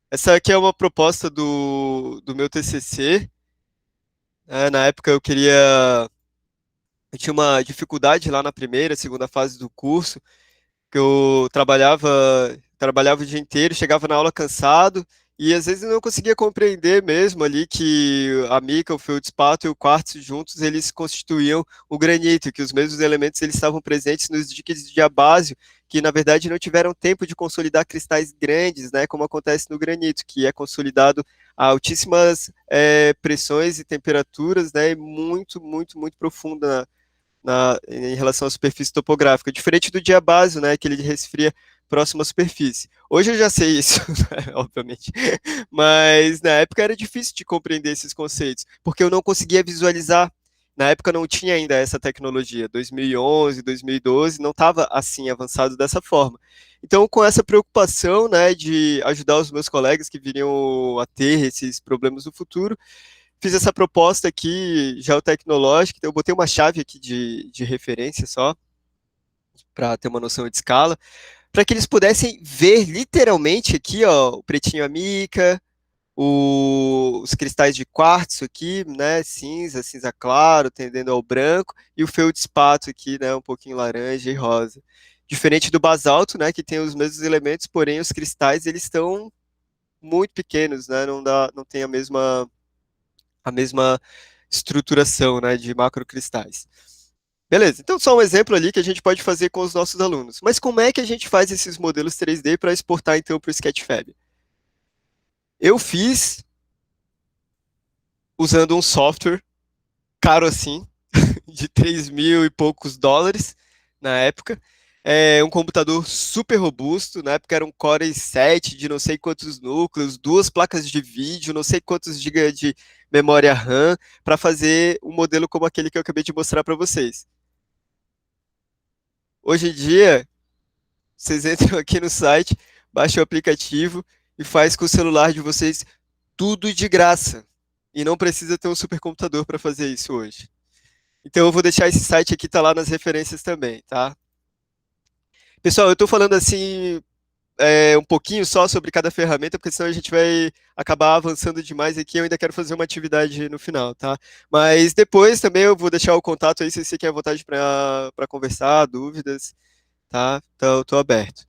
Speaker 2: Essa aqui é uma proposta do meu TCC. Né? Na época eu tinha uma dificuldade lá na primeira, segunda fase do curso, que eu trabalhava o dia inteiro, chegava na aula cansado e às vezes eu não conseguia compreender mesmo ali que a mica, o feldespato e o quartzo juntos eles constituíam o granito, que os mesmos elementos eles estavam presentes nos diques de diabásio, que na verdade não tiveram tempo de consolidar cristais grandes, né, como acontece no granito, que é consolidado a altíssimas pressões e temperaturas, né, e muito profunda em relação à superfície topográfica, diferente do diabásio, né, que ele resfria próximo à superfície. Hoje eu já sei isso, né, obviamente, mas na época era difícil de compreender esses conceitos, porque eu não conseguia visualizar. Na época não tinha ainda essa tecnologia, 2011, 2012, não estava assim avançado dessa forma. Então, com essa preocupação, né, de ajudar os meus colegas que viriam a ter esses problemas no futuro, fiz essa proposta aqui geotecnológica, então eu botei uma chave aqui de referência só, para ter uma noção de escala, para que eles pudessem ver literalmente aqui, ó, o pretinho amica, os cristais de quartzo aqui, né, cinza claro, tendendo ao branco, e o feldspato aqui, né, um pouquinho laranja e rosa. Diferente do basalto, né, que tem os mesmos elementos, porém os cristais eles estão muito pequenos, né, não tem a mesma estruturação, né, de macrocristais. Beleza, então só um exemplo ali que a gente pode fazer com os nossos alunos. Mas como é que a gente faz esses modelos 3D para exportar então para o Sketchfab? Eu fiz usando um software caro assim, de 3 mil e poucos dólares na época. É um computador super robusto, na época era um Core i7 de não sei quantos núcleos, duas placas de vídeo, não sei quantos GB de memória RAM, para fazer um modelo como aquele que eu acabei de mostrar para vocês. Hoje em dia, vocês entram aqui no site, baixam o aplicativo e faz com o celular de vocês tudo de graça. E não precisa ter um supercomputador para fazer isso hoje. Então eu vou deixar esse site aqui, tá lá nas referências também, tá? Pessoal, eu estou falando assim um pouquinho só sobre cada ferramenta, porque senão a gente vai acabar avançando demais aqui. Eu ainda quero fazer uma atividade no final, tá? Mas depois também eu vou deixar o contato aí se você quer vontade para conversar, dúvidas, tá? Então eu estou aberto.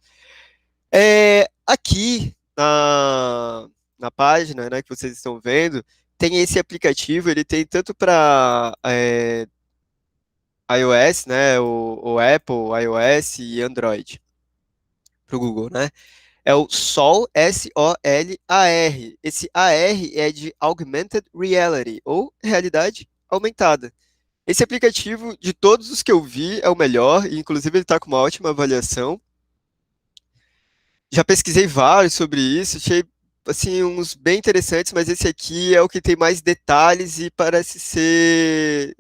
Speaker 2: Aqui na página, né, que vocês estão vendo, tem esse aplicativo, ele tem tanto para iOS, né, o Apple, iOS e Android, para o Google, né? É o Sol, S-O-L-A-R. Esse A-R é de Augmented Reality, ou realidade aumentada. Esse aplicativo, de todos os que eu vi, é o melhor, e inclusive ele está com uma ótima avaliação. Já pesquisei vários sobre isso, achei assim uns bem interessantes, mas esse aqui é o que tem mais detalhes e parece ser,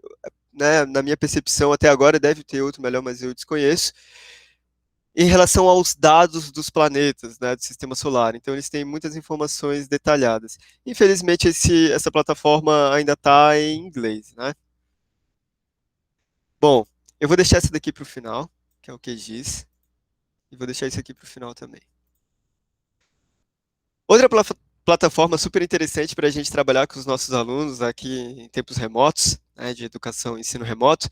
Speaker 2: né, na minha percepção até agora, deve ter outro melhor, mas eu desconheço, em relação aos dados dos planetas, né, do sistema solar. Então eles têm muitas informações detalhadas. Infelizmente essa plataforma ainda está em inglês, né? Bom, eu vou deixar essa daqui para o final, que é o QGIS, e vou deixar isso aqui para o final também. Outra plataforma super interessante para a gente trabalhar com os nossos alunos aqui em tempos remotos, né, de educação e ensino remoto,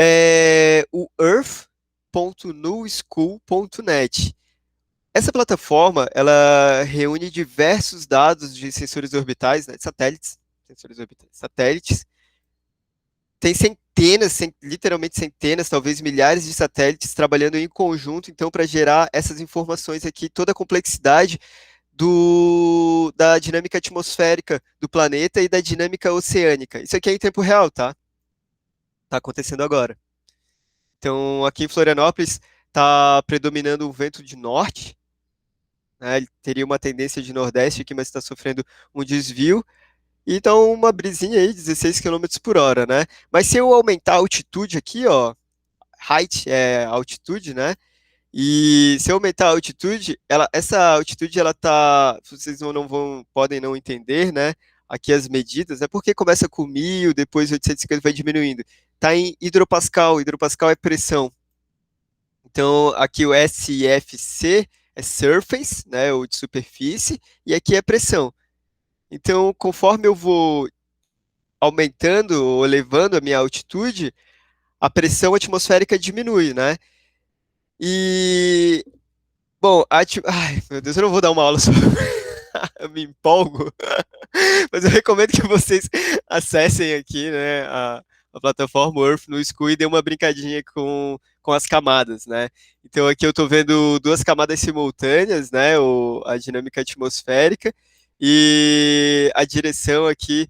Speaker 2: é o earth.nuschool.net. Essa plataforma, ela reúne diversos dados de sensores orbitais, né, satélites. Tem centenas, literalmente centenas, talvez milhares de satélites trabalhando em conjunto, então, para gerar essas informações aqui, toda a complexidade da dinâmica atmosférica do planeta e da dinâmica oceânica. Isso aqui é em tempo real, tá? Tá acontecendo agora. Então, aqui em Florianópolis, está predominando um vento de norte, né? Ele teria uma tendência de nordeste aqui, mas está sofrendo um desvio. E então, uma brisinha aí, 16 km por hora, né? Mas se eu aumentar a altitude aqui, ó, height é altitude, né? E se eu aumentar a altitude, essa altitude, ela tá, vocês podem não entender, né? Aqui as medidas, é porque começa com 1000, depois 850 vai diminuindo. Tá em hidropascal, hidropascal é pressão. Então, aqui o SFC é surface, né, ou de superfície, e aqui é pressão. Então, conforme eu vou aumentando ou elevando a minha altitude, a pressão atmosférica diminui, né? E, bom, ai, meu Deus, eu não vou dar uma aula sobre... eu me empolgo, mas eu recomendo que vocês acessem aqui, né, a plataforma Earth no School e dê uma brincadinha com as camadas, né? Então aqui eu estou vendo duas camadas simultâneas, né, a dinâmica atmosférica e a direção aqui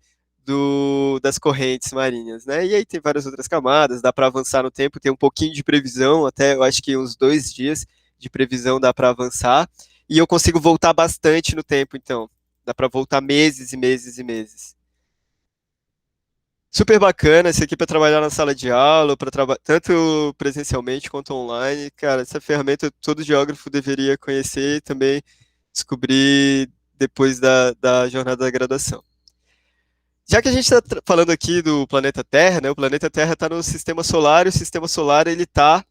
Speaker 2: das correntes marinhas, né? E aí tem várias outras camadas, dá para avançar no tempo, tem um pouquinho de previsão, até eu acho que uns 2 dias de previsão dá para avançar, e eu consigo voltar bastante no tempo, então. Dá para voltar meses e meses e meses. Super bacana, esse aqui para trabalhar na sala de aula, tanto presencialmente quanto online. Cara, essa ferramenta todo geógrafo deveria conhecer e também descobrir depois da jornada da graduação. Já que a gente está falando aqui do planeta Terra, né, o planeta Terra está no Sistema Solar e o Sistema Solar ele está,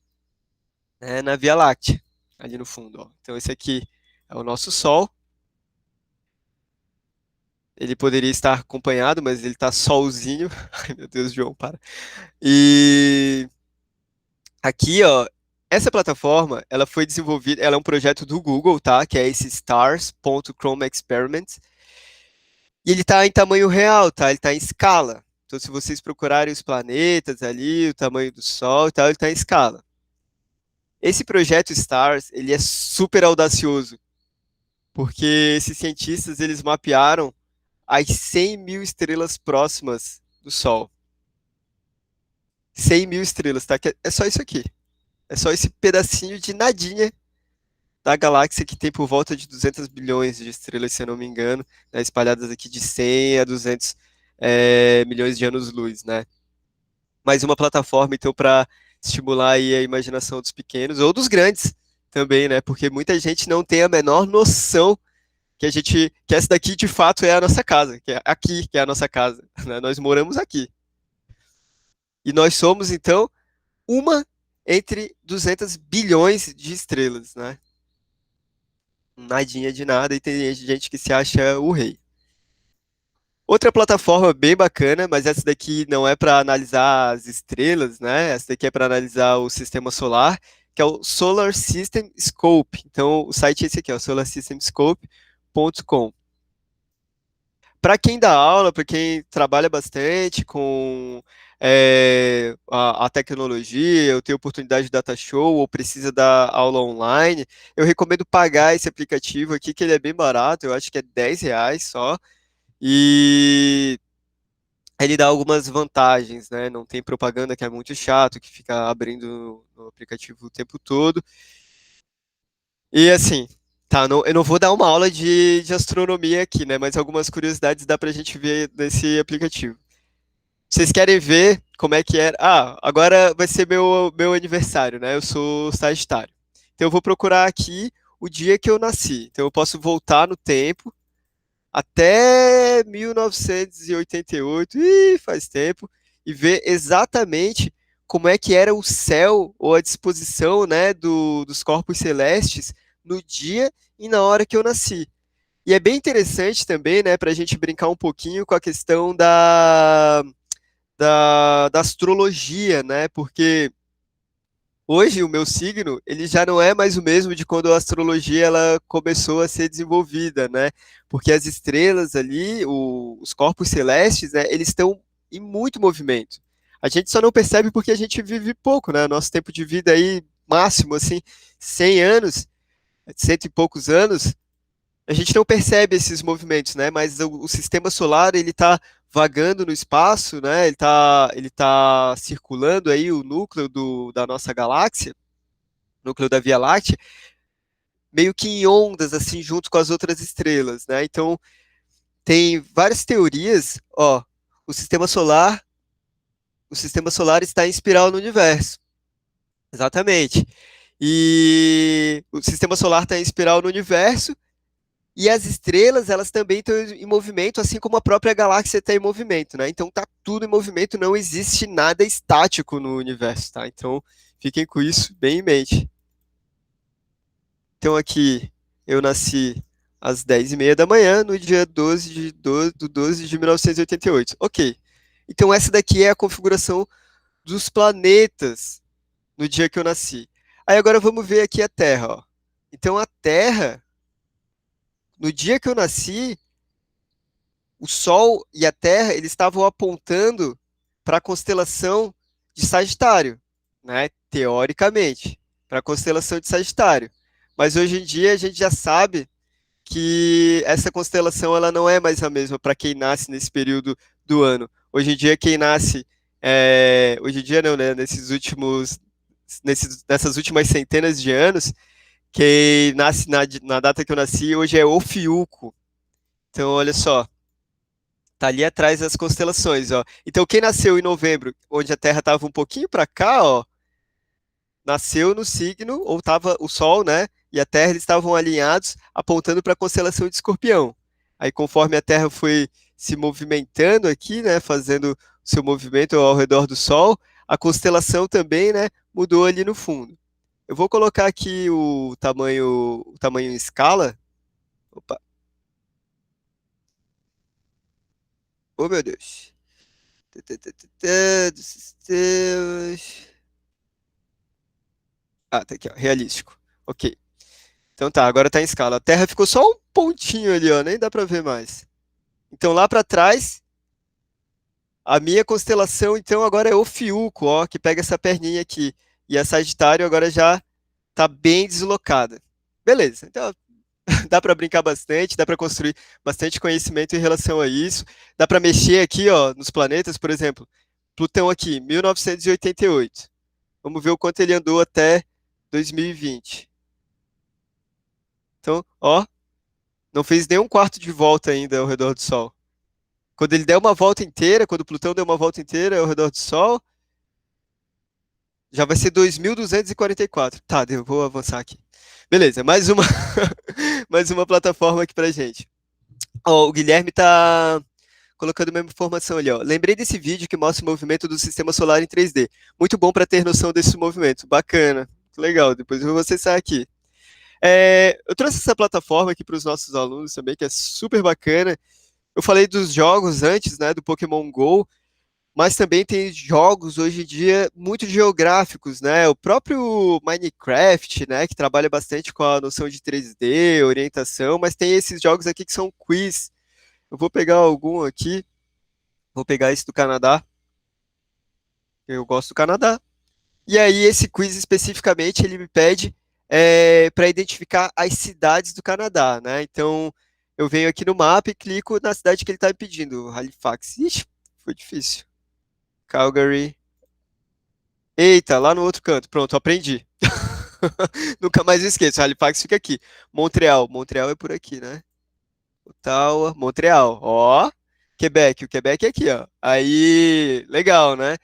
Speaker 2: né, na Via Láctea, ali no fundo. Ó. Então esse aqui é o nosso Sol. Ele poderia estar acompanhado, mas ele está solzinho. Ai, meu Deus, João, para. E aqui, ó, essa plataforma, ela foi desenvolvida, ela é um projeto do Google, tá? Que é esse stars.chrome experiment. E ele está em tamanho real, tá? Ele está em escala. Então, se vocês procurarem os planetas ali, o tamanho do Sol e tal, ele está em escala. Esse projeto STARS, ele é super audacioso, porque esses cientistas, eles mapearam as 100 mil estrelas próximas do Sol. 100 mil estrelas, tá? É só isso aqui. É só esse pedacinho de nadinha da galáxia que tem por volta de 200 bilhões de estrelas, se eu não me engano, né, espalhadas aqui de 100 a 200 milhões de anos-luz, né? Mais uma plataforma, então, para estimular aí a imaginação dos pequenos ou dos grandes também, né? Porque muita gente não tem a menor noção que essa daqui de fato é a nossa casa, que é aqui que é a nossa casa, né? Nós moramos aqui. E nós somos, então, uma entre 200 bilhões de estrelas, né? Nadinha de nada, e tem gente que se acha o rei. Outra plataforma bem bacana, mas essa daqui não é para analisar as estrelas, né? Essa daqui é para analisar o sistema solar, que é o Solar System Scope. Então, o site é esse aqui, ó, solarsystemscope.com. Para quem dá aula, para quem trabalha bastante com a tecnologia, eu tenho oportunidade de data show ou precisa dar aula online, eu recomendo pagar esse aplicativo aqui, que ele é bem barato, eu acho que é R$10 só, e ele dá algumas vantagens, né? Não tem propaganda, que é muito chato, que fica abrindo no aplicativo o tempo todo. E assim, tá, eu não vou dar uma aula de astronomia aqui, né? Mas algumas curiosidades dá pra gente ver nesse aplicativo. Vocês querem ver como é que era? Ah, agora vai ser meu aniversário, né? Eu sou Sagitário. Então eu vou procurar aqui o dia que eu nasci. Então eu posso voltar no tempo até 1988, faz tempo, e ver exatamente como é que era o céu ou a disposição, né, dos corpos celestes no dia e na hora que eu nasci. E é bem interessante também, né, para a gente brincar um pouquinho com a questão da astrologia, né? Porque hoje o meu signo, ele já não é mais o mesmo de quando a astrologia ela começou a ser desenvolvida, né? Porque as estrelas ali, os corpos celestes, né, eles estão em muito movimento. A gente só não percebe porque a gente vive pouco, né? Nosso tempo de vida aí, máximo, assim, 100 anos, cento e poucos anos, a gente não percebe esses movimentos, né? Mas o sistema solar, ele está vagando no espaço, né? Ele tá circulando aí o núcleo da nossa galáxia, núcleo da Via Láctea, meio que em ondas, assim, junto com as outras estrelas, né? Então, tem várias teorias, ó, o sistema solar, o sistema solar está em espiral no universo. Exatamente. E o sistema solar está em espiral no universo, e as estrelas, elas também estão em movimento, assim como a própria galáxia está em movimento, né? Então tá tudo em movimento, não existe nada estático no universo, tá? Então fiquem com isso bem em mente. Então aqui eu nasci às 10h30 da manhã, no dia 12 de 1988. Ok. Então essa daqui é a configuração dos planetas no dia que eu nasci. Aí agora vamos ver aqui a Terra, ó. Então a Terra, no dia que eu nasci, o Sol e a Terra eles estavam apontando para a constelação de Sagitário, né? Teoricamente, para a constelação de Sagitário. Mas hoje em dia a gente já sabe que essa constelação ela não é mais a mesma para quem nasce nesse período do ano. Hoje em dia quem nasce, hoje em dia não, né? Nessas últimas centenas de anos, quem nasce na data que eu nasci hoje é Ofiuco. Então olha só. Tá ali atrás das constelações, ó. Então, quem nasceu em novembro, onde a Terra estava um pouquinho para cá, ó, nasceu no signo, ou estava o Sol, né? E a Terra eles estavam alinhados, apontando para a constelação de Escorpião. Aí, conforme a Terra foi se movimentando aqui, né? Fazendo seu movimento ao redor do Sol, a constelação também, né? Mudou ali no fundo. Eu vou colocar aqui o tamanho em escala. Opa, oh meu Deus. Dos sistemas. Ah, tá aqui, ó, realístico. Ok. Então tá, agora tá em escala. A Terra ficou só um pontinho ali, ó, nem dá pra ver mais. Então lá pra trás, a minha constelação, então, agora é Ofiuco, ó, que pega essa perninha aqui. E a Sagitário agora já tá bem deslocada. Beleza, então dá pra brincar bastante, dá pra construir bastante conhecimento em relação a isso. Dá pra mexer aqui, ó, nos planetas, por exemplo. Plutão aqui, 1988. Vamos ver o quanto ele andou até 2020. Então, ó, não fez nem um quarto de volta ainda ao redor do Sol. Quando ele der uma volta inteira, quando o Plutão der uma volta inteira ao redor do Sol, já vai ser 2.244. Tá, eu vou avançar aqui. Beleza, mais uma, mais uma plataforma aqui pra gente. Ó, o Guilherme tá colocando a mesma informação ali, ó. Lembrei desse vídeo que mostra o movimento do sistema solar em 3D. Muito bom para ter noção desse movimento. Bacana. Legal, depois eu vou acessar aqui. Eu trouxe essa plataforma aqui para os nossos alunos também, que é super bacana. Eu falei dos jogos antes, né, do Pokémon Go, mas também tem jogos hoje em dia muito geográficos, né? O próprio Minecraft, né, que trabalha bastante com a noção de 3D, orientação, mas tem esses jogos aqui que são quiz. Eu vou pegar algum aqui, vou pegar esse do Canadá. Eu gosto do Canadá. E aí, esse quiz especificamente, ele me pede para identificar as cidades do Canadá, né? Então, eu venho aqui no mapa e clico na cidade que ele está me pedindo, Halifax. Ixi, foi difícil. Calgary. Eita, lá no outro canto. Pronto, aprendi. Nunca mais esqueço. Halifax fica aqui. Montreal. Montreal é por aqui, né? Ottawa, Montreal. Ó. Quebec. O Quebec é aqui, ó. Aí, legal, né?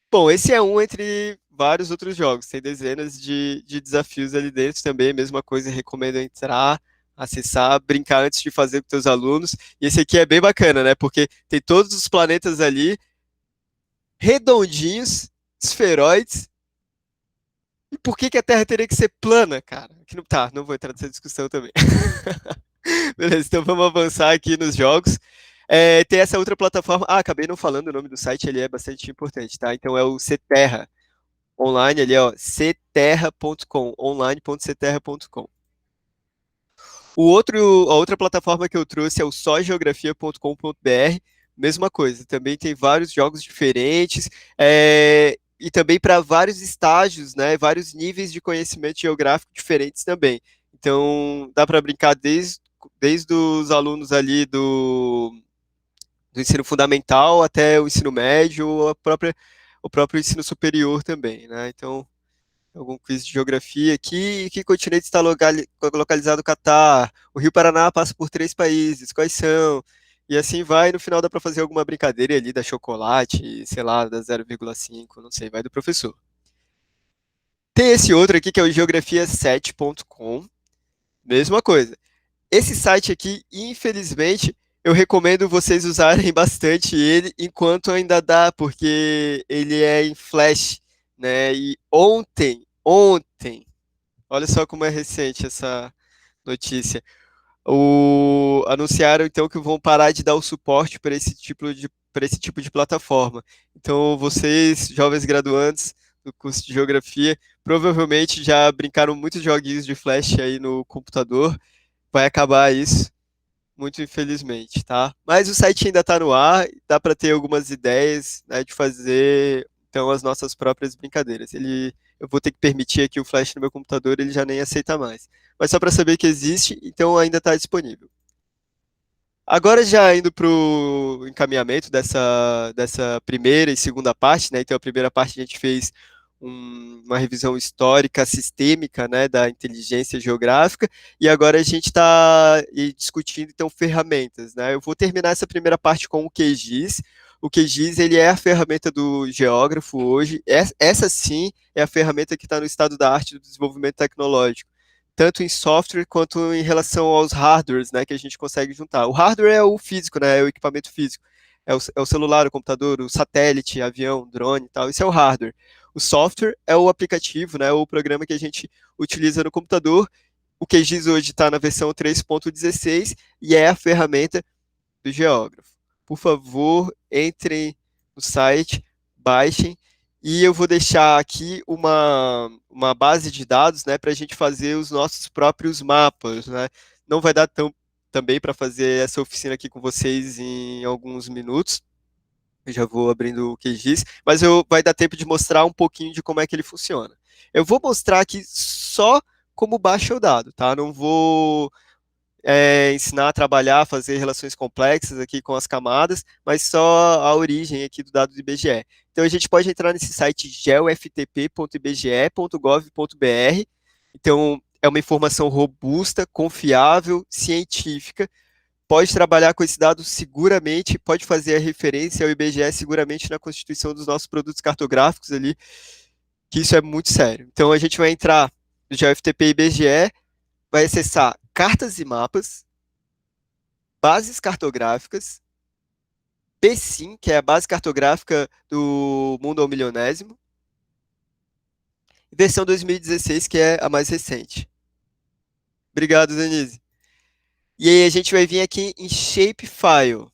Speaker 2: Bom, esse é um entre vários outros jogos. Tem dezenas de desafios ali dentro também. Mesma coisa, recomendo entrar, acessar, brincar antes de fazer com seus alunos. E esse aqui é bem bacana, né? Porque tem todos os planetas ali, redondinhos, esferoides. E por que que a Terra teria que ser plana, cara? Que não, tá, não vou entrar nessa discussão também. Beleza, então vamos avançar aqui nos jogos. Tem essa outra plataforma. Acabei não falando o nome do site, ele é bastante importante, tá? Então é o Cterra. Online ali, ó, cterra.com, online.cterra.com. A outra plataforma que eu trouxe é o sogeografia.com.br, mesma coisa, também tem vários jogos diferentes, e também para vários estágios, né, vários níveis de conhecimento geográfico diferentes também. Então, dá para brincar desde os alunos ali do ensino fundamental até o ensino médio, ou o próprio ensino superior também, né? Então, algum quiz de geografia aqui. Que continente está localizado no Catar? O Rio Paraná passa por 3 países, quais são? E assim vai, no final dá para fazer alguma brincadeira ali da chocolate, sei lá, da 0,5, não sei, vai do professor. Tem esse outro aqui que é o geografia7.com, mesma coisa. Esse site aqui, infelizmente, eu recomendo vocês usarem bastante ele enquanto ainda dá, porque ele é em Flash, né? E ontem, olha só como é recente essa notícia. Anunciaram então que vão parar de dar o suporte para esse tipo de plataforma. Então, vocês, jovens graduantes do curso de geografia, provavelmente já brincaram muitos joguinhos de Flash aí no computador. Vai acabar isso, muito infelizmente, tá? Mas o site ainda está no ar, dá para ter algumas ideias, né, de fazer então as nossas próprias brincadeiras. Eu vou ter que permitir aqui o Flash no meu computador, ele já nem aceita mais. Mas só para saber que existe, então ainda está disponível. Agora já indo para o encaminhamento dessa primeira e segunda parte, né? Então a primeira parte a gente fez uma revisão histórica, sistêmica, né, da inteligência geográfica, e agora a gente está discutindo então ferramentas, né? Eu vou terminar essa primeira parte com o QGIS. O QGIS ele é a ferramenta do geógrafo hoje. Essa sim é a ferramenta que está no estado da arte do desenvolvimento tecnológico, tanto em software quanto em relação aos hardwares, né, que a gente consegue juntar. O hardware é o físico, né, é o equipamento físico. É o celular, o computador, o satélite, avião, drone e tal. Isso é o hardware. O software é o aplicativo, né, o programa que a gente utiliza no computador. O QGIS hoje está na versão 3.16 e é a ferramenta do geógrafo. Por favor, entrem no site, baixem, e eu vou deixar aqui uma base de dados, né, para a gente fazer os nossos próprios mapas, né? Não vai dar também para fazer essa oficina aqui com vocês em alguns minutos. Eu já vou abrindo o QGIS, mas vai dar tempo de mostrar um pouquinho de como é que ele funciona. Eu vou mostrar aqui só como baixa o dado, tá? Não vou ensinar a trabalhar, fazer relações complexas aqui com as camadas, mas só a origem aqui do dado do IBGE. Então a gente pode entrar nesse site geoftp.ibge.gov.br. Então é uma informação robusta, confiável, científica. Pode trabalhar com esse dado seguramente, pode fazer a referência ao IBGE seguramente na constituição dos nossos produtos cartográficos ali, que isso é muito sério. Então a gente vai entrar no GeoFTP IBGE, vai acessar cartas e mapas, bases cartográficas, BSIM, que é a base cartográfica do mundo ao milionésimo, e versão 2016, que é a mais recente. Obrigado, Denise. E aí a gente vai vir aqui em Shapefile.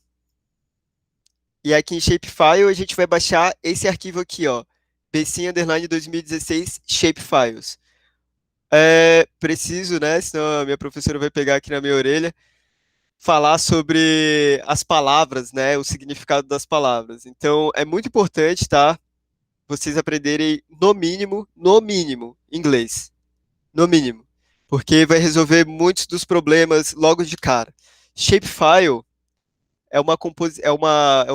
Speaker 2: E aqui em Shapefile a gente vai baixar esse arquivo aqui, ó, BSIM 2016 Shapefiles. Preciso, né, senão a minha professora vai pegar aqui na minha orelha, falar sobre as palavras, né, o significado das palavras. Então, é muito importante, tá, vocês aprenderem no mínimo, inglês. No mínimo. Porque vai resolver muitos dos problemas logo de cara. Shapefile é um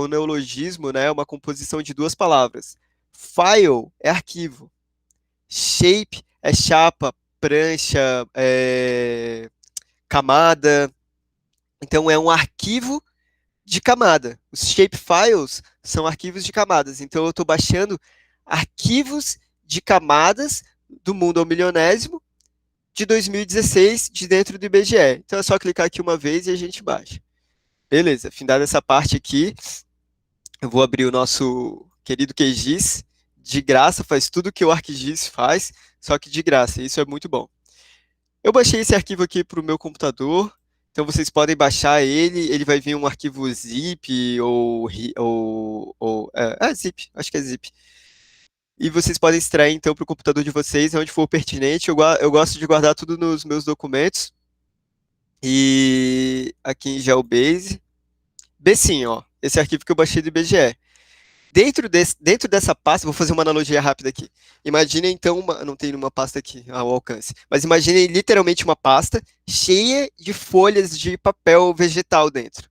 Speaker 2: neologismo, né, uma composição de duas palavras. File é arquivo. Shape é chapa, prancha, camada. Então, é um arquivo de camada. Os shapefiles são arquivos de camadas. Então, eu estou baixando arquivos de camadas do mundo ao milionésimo de 2016 de dentro do IBGE. Então, é só clicar aqui uma vez e a gente baixa. Beleza, findada essa parte aqui, eu vou abrir o nosso querido QGIS. De graça, faz tudo que o ArcGIS faz, só que de graça. Isso é muito bom. Eu baixei esse arquivo aqui para o meu computador. Então vocês podem baixar ele vai vir um arquivo zip zip, acho que é zip. E vocês podem extrair então para o computador de vocês, onde for pertinente. Eu gosto de guardar tudo nos meus documentos. E aqui em GeoBase. Sim, ó, esse arquivo que eu baixei do IBGE. Dentro dessa pasta, vou fazer uma analogia rápida aqui. Imaginem então, não tem uma pasta aqui ao alcance, mas imaginem literalmente uma pasta cheia de folhas de papel vegetal dentro.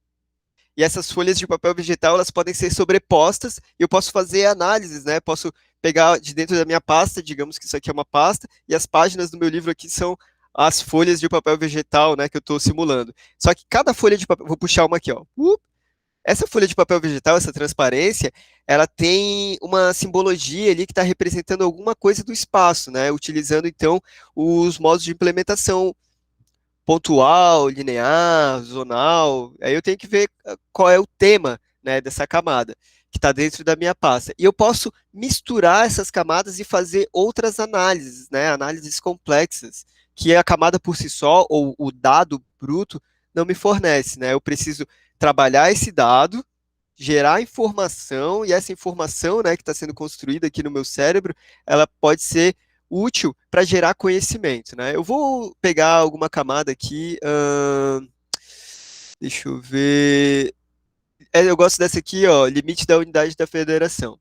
Speaker 2: E essas folhas de papel vegetal, elas podem ser sobrepostas e eu posso fazer análises, né? Posso pegar de dentro da minha pasta, digamos que isso aqui é uma pasta, e as páginas do meu livro aqui são as folhas de papel vegetal, né, que eu estou simulando. Só que cada folha de papel, vou puxar uma aqui, ó. Essa folha de papel vegetal, essa transparência, ela tem uma simbologia ali que está representando alguma coisa do espaço, né? Utilizando então os modos de implementação pontual, linear, zonal. Aí eu tenho que ver qual é o tema, né, dessa camada que está dentro da minha pasta. E eu posso misturar essas camadas e fazer outras análises, né, análises complexas, que a camada por si só, ou o dado bruto, não me fornece, né? Eu preciso trabalhar esse dado, gerar informação, e essa informação, né, que está sendo construída aqui no meu cérebro, ela pode ser útil para gerar conhecimento, né? Eu vou pegar alguma camada aqui, deixa eu ver, eu gosto dessa aqui, ó, limite da unidade da federação.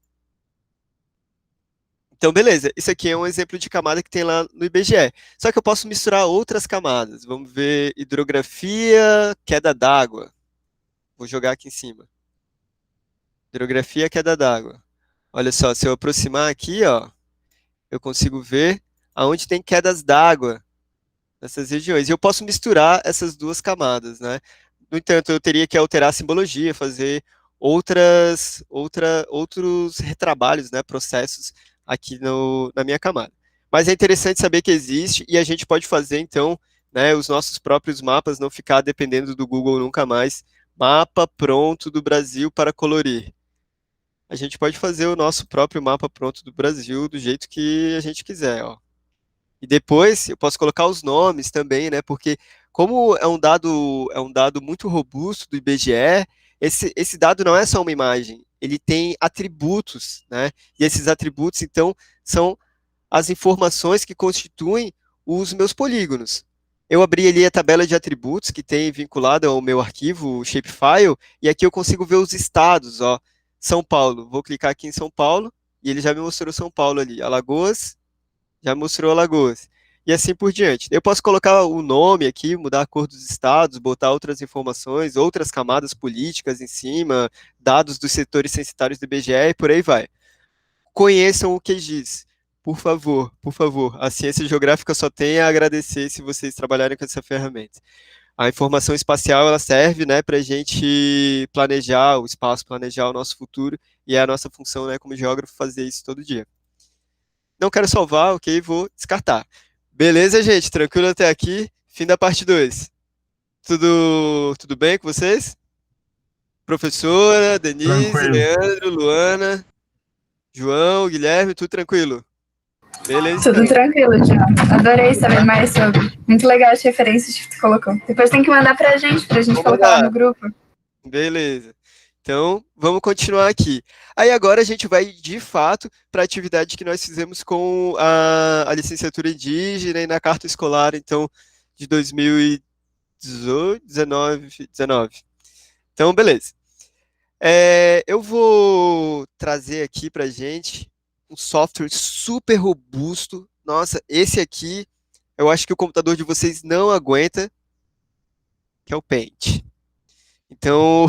Speaker 2: Então, beleza, isso aqui é um exemplo de camada que tem lá no IBGE. Só que eu posso misturar outras camadas. Vamos ver hidrografia, queda d'água. Vou jogar aqui em cima. Hidrografia, queda d'água. Olha só, se eu aproximar aqui, ó, eu consigo ver aonde tem quedas d'água nessas regiões. E eu posso misturar essas duas camadas, né? No entanto, eu teria que alterar a simbologia, fazer outros retrabalhos, né, processos aqui na minha camada. Mas é interessante saber que existe e a gente pode fazer, então, né, os nossos próprios mapas, não ficar dependendo do Google nunca mais. Mapa pronto do Brasil para colorir. A gente pode fazer o nosso próprio mapa pronto do Brasil do jeito que a gente quiser, ó. E depois eu posso colocar os nomes também, né? Porque como é um dado muito robusto do IBGE, esse dado não é só uma imagem, ele tem atributos, né? E esses atributos, então, são as informações que constituem os meus polígonos. Eu abri ali a tabela de atributos que tem vinculada ao meu arquivo, o shapefile, e aqui eu consigo ver os estados, ó. São Paulo, vou clicar aqui em São Paulo, e ele já me mostrou São Paulo ali. Alagoas, já mostrou Alagoas. E assim por diante. Eu posso colocar o nome aqui, mudar a cor dos estados, botar outras informações, outras camadas políticas em cima, dados dos setores censitários do IBGE e por aí vai. Conheçam o QGIS, por favor, por favor. A ciência geográfica só tem a agradecer se vocês trabalharem com essa ferramenta. A informação espacial, ela serve, né, para a gente planejar o espaço, planejar o nosso futuro, e é a nossa função, né, como geógrafo, fazer isso todo dia. Não quero salvar, ok, vou descartar. Beleza, gente? Tranquilo até aqui? Fim da parte 2. Tudo bem com vocês? Professora, Denise,
Speaker 4: Tranquilo.
Speaker 2: Leandro, Luana, João, Guilherme, tudo tranquilo? Beleza?
Speaker 5: Tudo tranquilo, João. Adorei saber mais sobre. Muito legal as referências que tu colocou. Depois tem que mandar pra gente
Speaker 2: Vou
Speaker 5: colocar lá
Speaker 2: mandar.
Speaker 5: no grupo.
Speaker 2: Beleza. Então, vamos continuar aqui. Aí agora a gente vai, de fato, para a atividade que nós fizemos com a licenciatura indígena e na carta escolar, então, de 2019. Então, beleza. Eu vou trazer aqui para a gente um software super robusto. Nossa, esse aqui, eu acho que o computador de vocês não aguenta, que é o Paint. Então...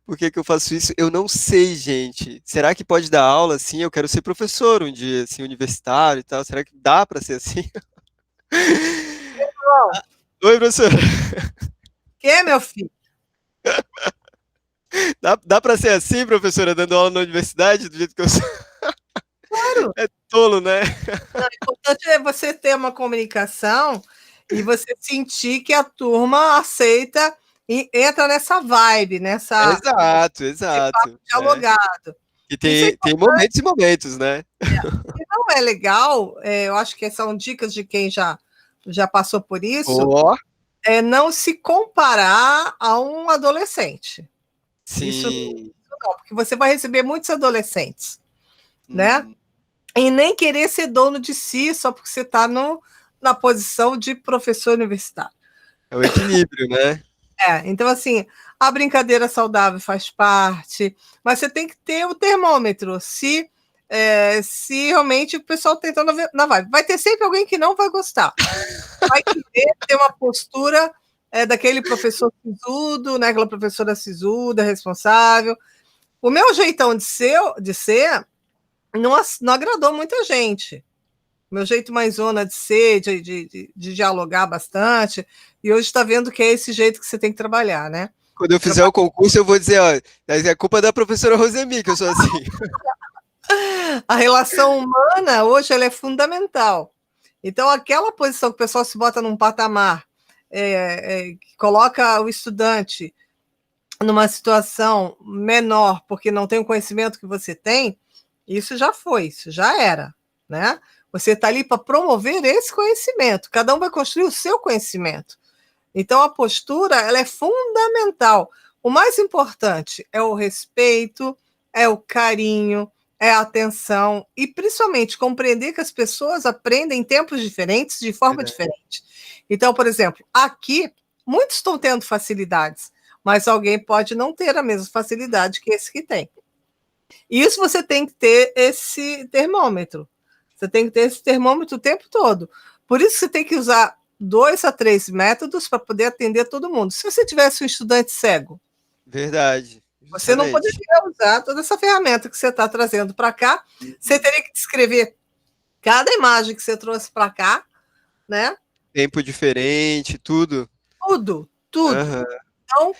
Speaker 2: Por que eu faço isso? Eu não sei, gente. Será que pode dar aula assim? Eu quero ser professor um dia, assim, universitário e tal. Será que dá para ser assim? Oi, professor.
Speaker 1: Que, meu filho?
Speaker 2: Dá para ser assim, professora, dando aula na universidade, do jeito que eu sou?
Speaker 1: Claro.
Speaker 2: É tolo, né?
Speaker 1: O importante é você ter uma comunicação e você sentir que a turma aceita e entra nessa vibe, nessa
Speaker 2: Exato.
Speaker 1: dialogado.
Speaker 2: E tem momentos e momentos, né?
Speaker 1: E não é legal, eu acho que são dicas de quem já já passou por isso,
Speaker 2: Ó,
Speaker 1: é não se comparar a um adolescente.
Speaker 2: sim.
Speaker 1: Isso não, porque você vai receber muitos adolescentes, né? E nem querer ser dono de si só porque você está na posição de professor universitário.
Speaker 2: É o equilíbrio, né?
Speaker 1: Então, assim, a brincadeira saudável faz parte, mas você tem que ter o termômetro, se realmente o pessoal tentando na vibe. Vai ter sempre alguém que não vai gostar. Vai querer ter uma postura daquele professor sisudo, né, aquela professora sisuda, responsável. O meu jeitão de ser não agradou muita gente. Meu jeito mais zona de ser, de dialogar bastante, e hoje está vendo que é esse jeito que você tem que trabalhar, né?
Speaker 2: Quando eu fizer o concurso, eu vou dizer, ó, é culpa da professora Rosemi que eu sou assim.
Speaker 1: A relação humana, hoje, ela é fundamental. Então, aquela posição que o pessoal se bota num patamar, que coloca o estudante numa situação menor, porque não tem o conhecimento que você tem, isso já foi, isso já era, né? Você está ali para promover esse conhecimento, cada um vai construir o seu conhecimento. Então, a postura, ela é fundamental. O mais importante é o respeito, é o carinho, é a atenção e, principalmente, compreender que as pessoas aprendem em tempos diferentes, de forma diferente. Então, por exemplo, aqui, muitos estão tendo facilidades, mas alguém pode não ter a mesma facilidade que esse que tem. Isso você tem que ter esse termômetro. Você tem que ter esse termômetro o tempo todo. Por isso você tem que usar 2 a 3 métodos para poder atender todo mundo. Se você tivesse um estudante cego,
Speaker 2: Verdade.
Speaker 1: você não poderia usar toda essa ferramenta que você está trazendo para cá. Você teria que descrever cada imagem que você trouxe para cá, né?
Speaker 2: Tempo diferente, tudo.
Speaker 1: Tudo.
Speaker 2: Uhum.
Speaker 1: Então,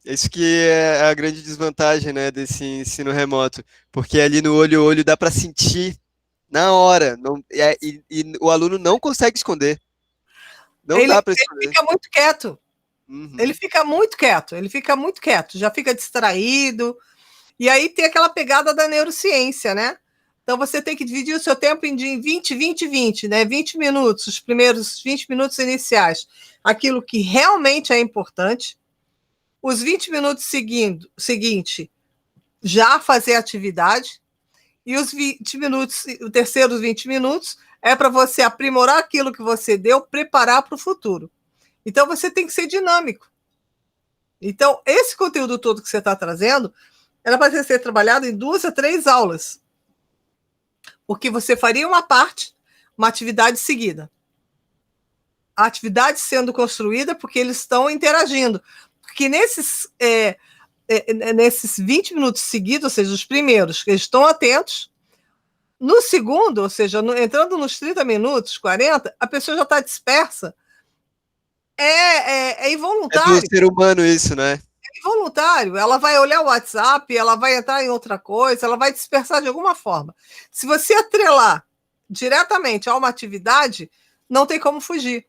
Speaker 2: Isso que é a grande desvantagem, né, desse ensino remoto, porque ali no olho a olho dá para sentir na hora, e o aluno não consegue esconder. Não dá para esconder.
Speaker 1: Ele fica muito quieto.
Speaker 2: Uhum.
Speaker 1: Ele fica muito quieto, já fica distraído. E aí tem aquela pegada da neurociência, né? Então você tem que dividir o seu tempo em 20, 20, 20, né? 20 minutos, os primeiros 20 minutos iniciais, aquilo que realmente é importante. Os 20 minutos seguinte, já fazer atividade. E os 20 minutos, os terceiros 20 minutos, é para você aprimorar aquilo que você deu, preparar para o futuro. Então, você tem que ser dinâmico. Então, esse conteúdo todo que você está trazendo, era para ser trabalhado em 2 a 3 aulas. Porque você faria uma parte, uma atividade seguida. A atividade sendo construída porque eles estão interagindo. Porque nesses 20 minutos seguidos, ou seja, os primeiros, eles estão atentos. No segundo, ou seja, entrando nos 30 minutos, 40, a pessoa já está dispersa. É involuntário.
Speaker 2: É do ser humano isso, né?
Speaker 1: É involuntário. Ela vai olhar o WhatsApp, ela vai entrar em outra coisa, ela vai dispersar de alguma forma. Se você atrelar diretamente a uma atividade, não tem como fugir.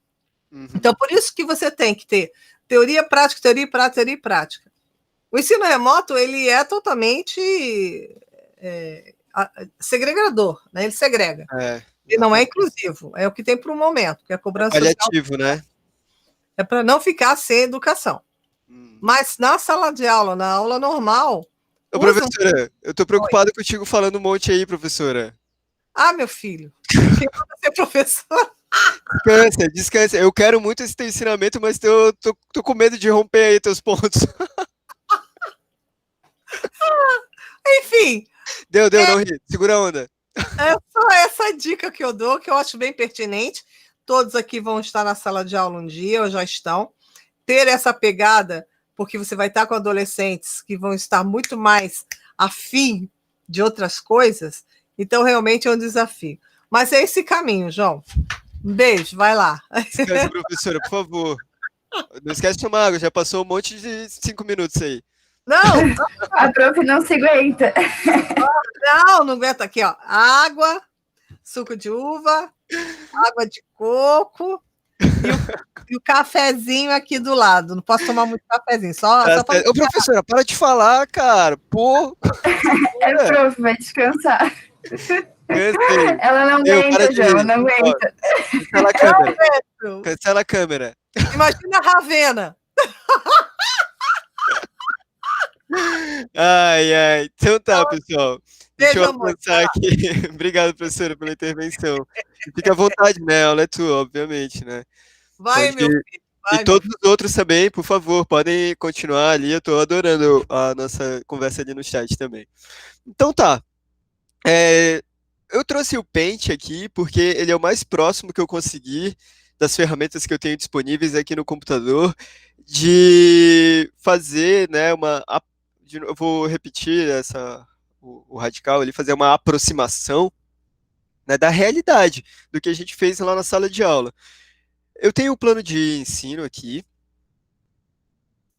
Speaker 1: Uhum. Então, por isso que você tem que ter teoria, prática, teoria, prática, teoria e prática. O ensino remoto, ele é totalmente segregador, né? Ele segrega. Ele não é inclusivo, é o que tem para o momento, que é a cobrança
Speaker 2: paliativo,
Speaker 1: social,
Speaker 2: né?
Speaker 1: É para não ficar sem educação. Mas na sala de aula, na aula normal...
Speaker 2: Ô, professora, eu tô preocupado contigo falando um monte aí, professora.
Speaker 1: Ah, meu filho, quem manda ser professor?
Speaker 2: Descansa. Eu quero muito esse teu ensinamento, mas eu tô com medo de romper aí teus pontos.
Speaker 1: Enfim.
Speaker 2: Deu, não ri. Segura a onda.
Speaker 1: É só essa dica que eu dou, que eu acho bem pertinente. Todos aqui vão estar na sala de aula um dia, ou já estão. Ter essa pegada, porque você vai estar com adolescentes que vão estar muito mais afim de outras coisas. Então, realmente é um desafio. Mas é esse caminho, João. Um beijo, vai lá.
Speaker 2: Descanse, professora, por favor. Não esquece de tomar água, já passou um monte de 5 minutos aí.
Speaker 1: Não!
Speaker 5: A prof não se aguenta.
Speaker 1: Não aguenta. Aqui, ó. Água, suco de uva, água de coco e o cafezinho aqui do lado. Não posso tomar muito cafezinho, só pra...
Speaker 2: Ô, professora, para de falar, cara. Pô!
Speaker 5: Prof, vai descansar.
Speaker 2: Cansei.
Speaker 5: Ela não
Speaker 2: Para
Speaker 5: aguenta,
Speaker 2: de
Speaker 5: João,
Speaker 2: rir.
Speaker 5: não
Speaker 2: Ó,
Speaker 5: aguenta.
Speaker 2: cancela a câmera. Cancela a câmera.
Speaker 1: Imagina a Ravena.
Speaker 2: Ai. Então tá, pessoal. Deixa eu
Speaker 1: Beijo, amor.
Speaker 2: avançar aqui. Obrigado, professora, pela intervenção. E fique à vontade, né? A aula é tua, obviamente, né?
Speaker 1: Vai,
Speaker 2: Pode...
Speaker 1: meu filho.
Speaker 2: E
Speaker 1: Vai,
Speaker 2: todos os outros também, por favor, podem continuar ali. Eu tô adorando a nossa conversa ali no chat também. Então tá. Eu trouxe o Paint aqui porque ele é o mais próximo que eu consegui das ferramentas que eu tenho disponíveis aqui no computador de fazer, né, eu vou repetir o radical ali, fazer uma aproximação, né, da realidade do que a gente fez lá na sala de aula. Eu tenho o plano de ensino aqui,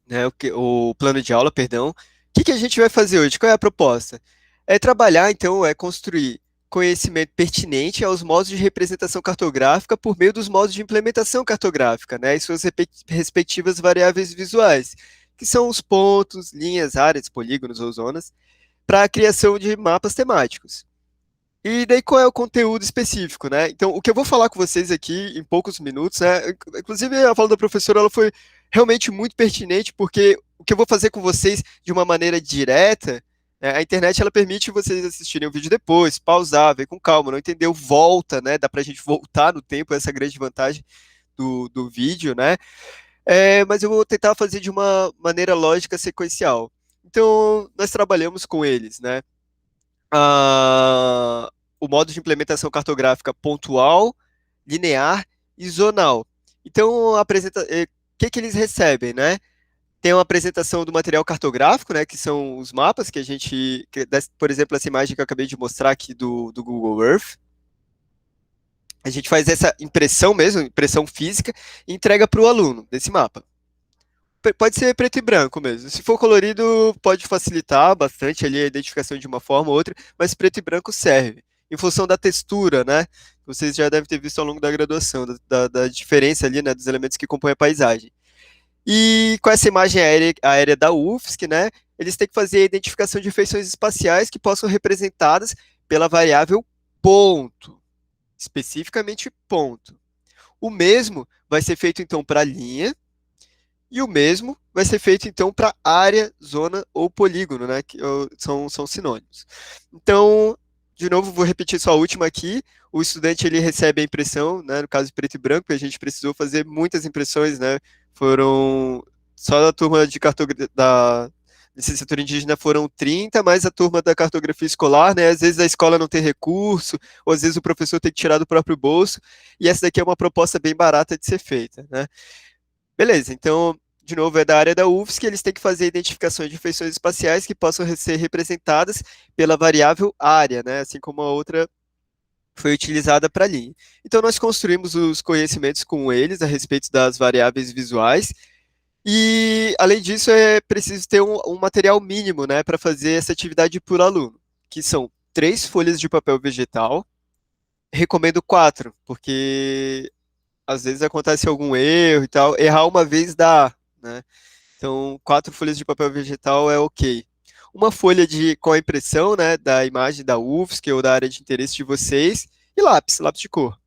Speaker 2: né, o plano de aula, perdão. O que a gente vai fazer hoje? Qual é a proposta? É trabalhar, então, construir conhecimento pertinente aos modos de representação cartográfica por meio dos modos de implementação cartográfica, né, e suas respectivas variáveis visuais, que são os pontos, linhas, áreas, polígonos ou zonas, para a criação de mapas temáticos. E daí qual é o conteúdo específico, né? Então, o que eu vou falar com vocês aqui em poucos minutos, né? Inclusive a fala da professora, ela foi realmente muito pertinente, porque o que eu vou fazer com vocês de uma maneira direta, né, a internet ela permite vocês assistirem o vídeo depois, pausar, ver com calma, não entendeu, volta, né? Dá pra gente voltar no tempo, essa é a grande vantagem do vídeo, né? Mas eu vou tentar fazer de uma maneira lógica sequencial. Então, nós trabalhamos com eles, né? O modo de implementação cartográfica pontual, linear e zonal. Então, o que eles recebem, né? Tem uma apresentação do material cartográfico, né, que são os mapas que a gente, por exemplo, essa imagem que eu acabei de mostrar aqui do Google Earth. A gente faz essa impressão mesmo, impressão física, e entrega para o aluno desse mapa. Pode ser preto e branco mesmo. Se for colorido, pode facilitar bastante ali a identificação de uma forma ou outra, mas preto e branco serve. Em função da textura, né? Vocês já devem ter visto ao longo da graduação, da diferença ali, né, dos elementos que compõem a paisagem. E com essa imagem aérea da UFSC, né, eles têm que fazer a identificação de feições espaciais que possam ser representadas pela variável ponto. Especificamente ponto. O mesmo vai ser feito, então, para a linha, e o mesmo vai ser feito, então, para área, zona ou polígono, né? Que são sinônimos. Então, de novo, vou repetir só a última aqui. O estudante ele recebe a impressão, né? No caso de preto e branco, a gente precisou fazer muitas impressões, né? Foram só da turma de da licenciatura indígena foram 30, mais a turma da cartografia escolar, né? Às vezes a escola não tem recurso, ou às vezes o professor tem que tirar do próprio bolso. E essa daqui é uma proposta bem barata de ser feita, né? Beleza, então, de novo, é da área da UFSC, eles têm que fazer identificações de feições espaciais que possam ser representadas pela variável área, né, assim como a outra foi utilizada para a linha. Então, nós construímos os conhecimentos com eles a respeito das variáveis visuais, e, além disso, é preciso ter um material mínimo, né, para fazer essa atividade por aluno, que são 3 folhas de papel vegetal, recomendo 4, porque às vezes acontece algum erro e tal, errar uma vez dá, né? Então, 4 folhas de papel vegetal é ok. Uma folha com a impressão, né, da imagem da UFSC ou da área de interesse de vocês, e lápis de cor.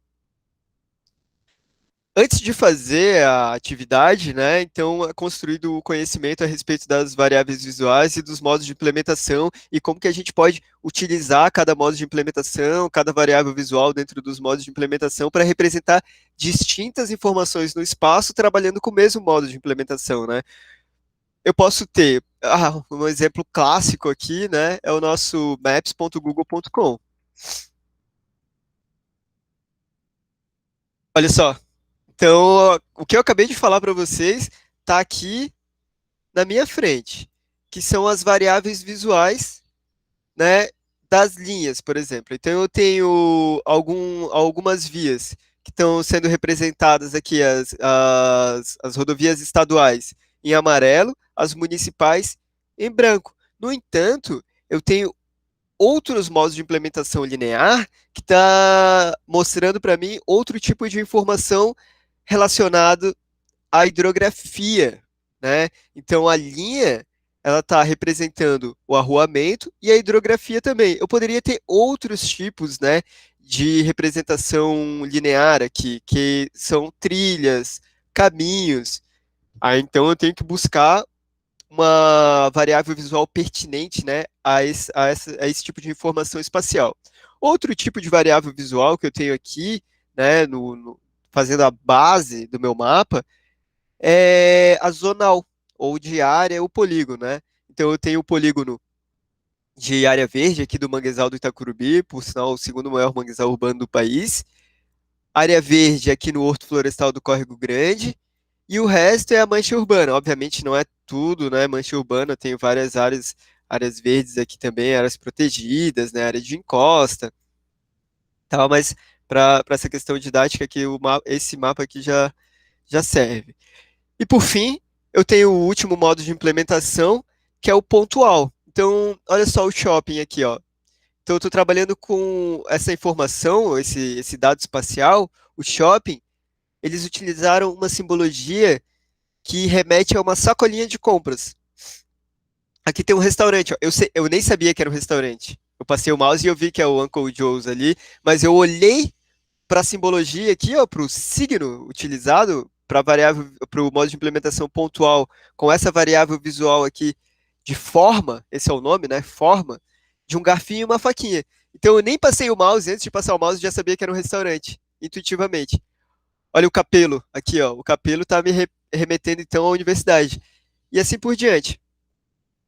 Speaker 2: Antes de fazer a atividade, né, então é construído o conhecimento a respeito das variáveis visuais e dos modos de implementação e como que a gente pode utilizar cada modo de implementação, cada variável visual dentro dos modos de implementação para representar distintas informações no espaço trabalhando com o mesmo modo de implementação, né. Eu posso ter, um exemplo clássico aqui, né, é o nosso maps.google.com. Olha só. Então, o que eu acabei de falar para vocês está aqui na minha frente, que são as variáveis visuais, né, das linhas, por exemplo. Então, eu tenho algumas vias que estão sendo representadas aqui, as rodovias estaduais em amarelo, as municipais em branco. No entanto, eu tenho outros modos de implementação linear que está mostrando para mim outro tipo de informação relacionado à hidrografia, né? Então a linha ela está representando o arruamento e a hidrografia também. Eu poderia ter outros tipos, né, de representação linear aqui, que são trilhas, caminhos. Então eu tenho que buscar uma variável visual pertinente, né, a esse tipo de informação espacial. Outro tipo de variável visual que eu tenho aqui, né, fazendo a base do meu mapa, é a zonal, ou de área, o polígono, né? Então eu tenho o polígono de área verde aqui do Manguezal do Itacurubi, por sinal o segundo maior manguezal urbano do país, área verde aqui no Horto Florestal do Córrego Grande, e o resto é a mancha urbana. Obviamente não é tudo, né? Mancha urbana, tem várias áreas verdes aqui também, áreas protegidas, né? Área de encosta, tal, mas para essa questão didática aqui, esse mapa aqui já serve. E por fim, eu tenho o último modo de implementação, que é o pontual. Então, olha só o shopping aqui, ó. Então, eu estou trabalhando com essa informação, esse dado espacial, o shopping, eles utilizaram uma simbologia que remete a uma sacolinha de compras. Aqui tem um restaurante, ó. Eu nem sabia que era um restaurante. Eu passei o mouse e eu vi que é o Uncle Joe's ali, mas eu olhei para a simbologia aqui, ó, para o signo utilizado para o modo de implementação pontual, com essa variável visual aqui de forma, esse é o nome, né? Forma, de um garfinho e uma faquinha. Então eu nem passei o mouse, antes de passar o mouse, já sabia que era um restaurante, intuitivamente. Olha o capelo aqui, ó. O capelo está me remetendo então à universidade. E assim por diante.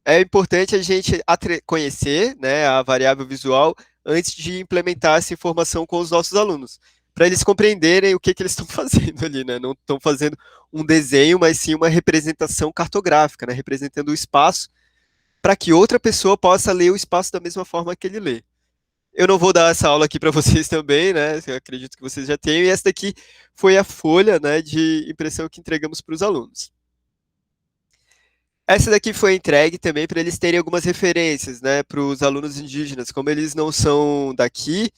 Speaker 2: É importante a gente conhecer, né, a variável visual antes de implementar essa informação com os nossos alunos, para eles compreenderem o que eles estão fazendo ali, né? Não estão fazendo um desenho, mas sim uma representação cartográfica, né? Representando o espaço para que outra pessoa possa ler o espaço da mesma forma que ele lê. Eu não vou dar essa aula aqui para vocês também, né? Eu acredito que vocês já tenham. E essa daqui foi a folha, né, de impressão que entregamos para os alunos. Essa daqui foi entregue também para eles terem algumas referências, né, para os alunos indígenas. Como eles não são daqui,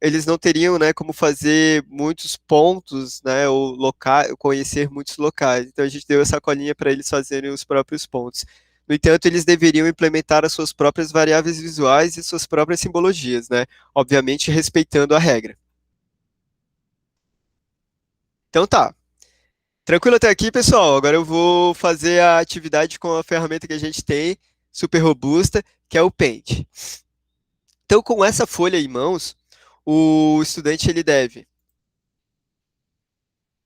Speaker 2: eles não teriam, né, como fazer muitos pontos, né, ou conhecer muitos locais. Então a gente deu essa colinha para eles fazerem os próprios pontos. No entanto, eles deveriam implementar as suas próprias variáveis visuais e suas próprias simbologias, né, obviamente respeitando a regra. Então tá. Tranquilo até aqui, pessoal? Agora eu vou fazer a atividade com a ferramenta que a gente tem, super robusta, que é o Paint. Então, com essa folha em mãos, o estudante ele deve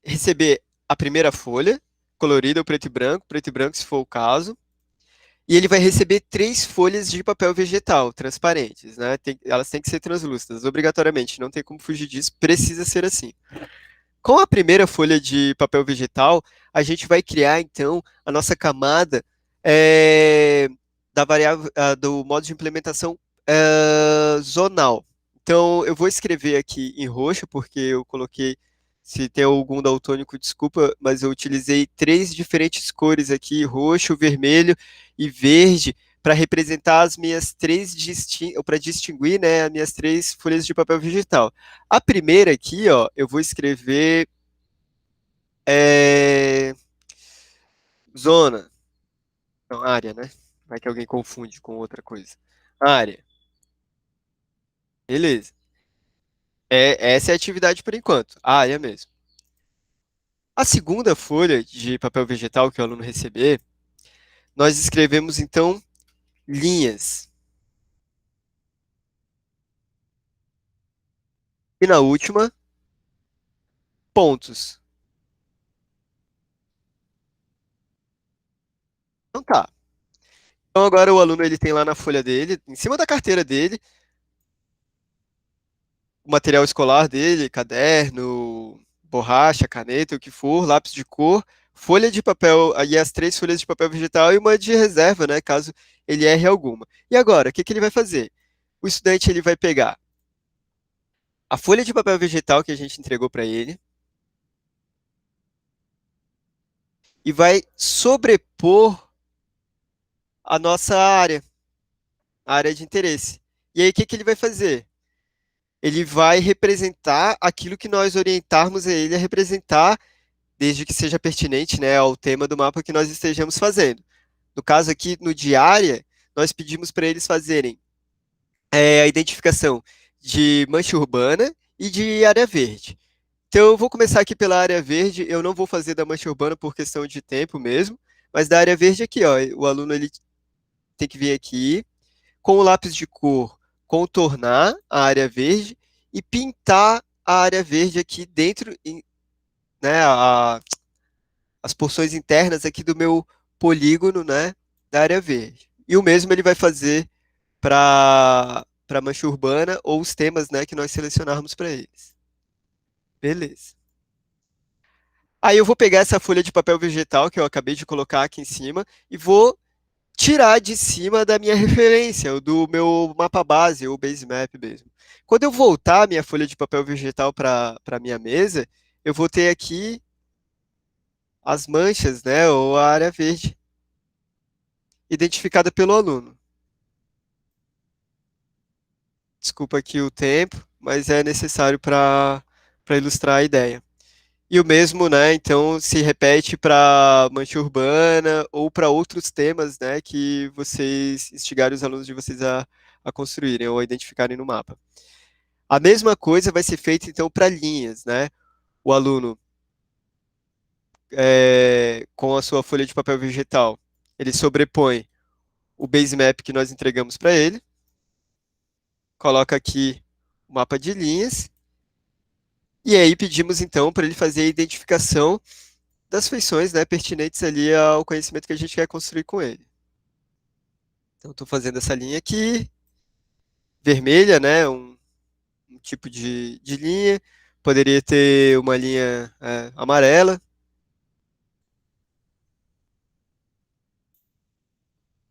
Speaker 2: receber a primeira folha, colorida ou preto e branco se for o caso, e ele vai receber 3 folhas de papel vegetal, transparentes, né? Elas têm que ser translúcidas, obrigatoriamente, não tem como fugir disso, precisa ser assim. Com a primeira folha de papel vegetal, a gente vai criar, então, a nossa camada da variável, do modo de implementação zonal. Então, eu vou escrever aqui em roxo, porque eu coloquei, se tem algum daltônico, desculpa, mas eu utilizei 3 diferentes cores aqui, roxo, vermelho e verde, para representar as minhas 3 para distinguir, né, as minhas 3 folhas de papel vegetal. A primeira aqui, ó, eu vou escrever zona, não, área, né? Vai que alguém confunde com outra coisa. Área. Beleza. Essa é a atividade por enquanto, a área mesmo. A segunda folha de papel vegetal que o aluno receber, nós escrevemos então linhas. E na última, pontos. Então tá. Então agora o aluno ele tem lá na folha dele, em cima da carteira dele, o material escolar dele, caderno, borracha, caneta, o que for, lápis de cor, folha de papel, aí as 3 folhas de papel vegetal e uma de reserva, né, caso ele erre alguma. E agora, o que ele vai fazer? O estudante ele vai pegar a folha de papel vegetal que a gente entregou para ele e vai sobrepor a nossa área, a área de interesse. E aí, o que ele vai fazer? Ele vai representar aquilo que nós orientarmos a ele a representar, desde que seja pertinente, né, ao tema do mapa que nós estejamos fazendo. No caso aqui, no de área, nós pedimos para eles fazerem a identificação de mancha urbana e de área verde. Então, eu vou começar aqui pela área verde. Eu não vou fazer da mancha urbana por questão de tempo mesmo, mas da área verde aqui, ó, o aluno ele tem que vir aqui, com o lápis de cor, contornar a área verde e pintar a área verde aqui dentro, né, as porções internas aqui do meu polígono, né, da área verde. E o mesmo ele vai fazer para a mancha urbana ou os temas, né, que nós selecionarmos para eles. Beleza. Aí eu vou pegar essa folha de papel vegetal que eu acabei de colocar aqui em cima e vou tirar de cima da minha referência, do meu mapa base, ou base map mesmo. Quando eu voltar a minha folha de papel vegetal para a minha mesa, eu vou ter aqui as manchas, né, ou a área verde, identificada pelo aluno. Desculpa aqui o tempo, mas é necessário para ilustrar a ideia. E o mesmo, né, então, se repete para mancha urbana ou para outros temas, né, que vocês instigarem os alunos de vocês a construírem ou a identificarem no mapa. A mesma coisa vai ser feita, então, para linhas, né? O aluno, com a sua folha de papel vegetal, ele sobrepõe o base map que nós entregamos para ele, coloca aqui o mapa de linhas, e aí pedimos, então, para ele fazer a identificação das feições, né, pertinentes ali ao conhecimento que a gente quer construir com ele. Então, estou fazendo essa linha aqui, vermelha, né, um tipo de linha, poderia ter uma linha amarela.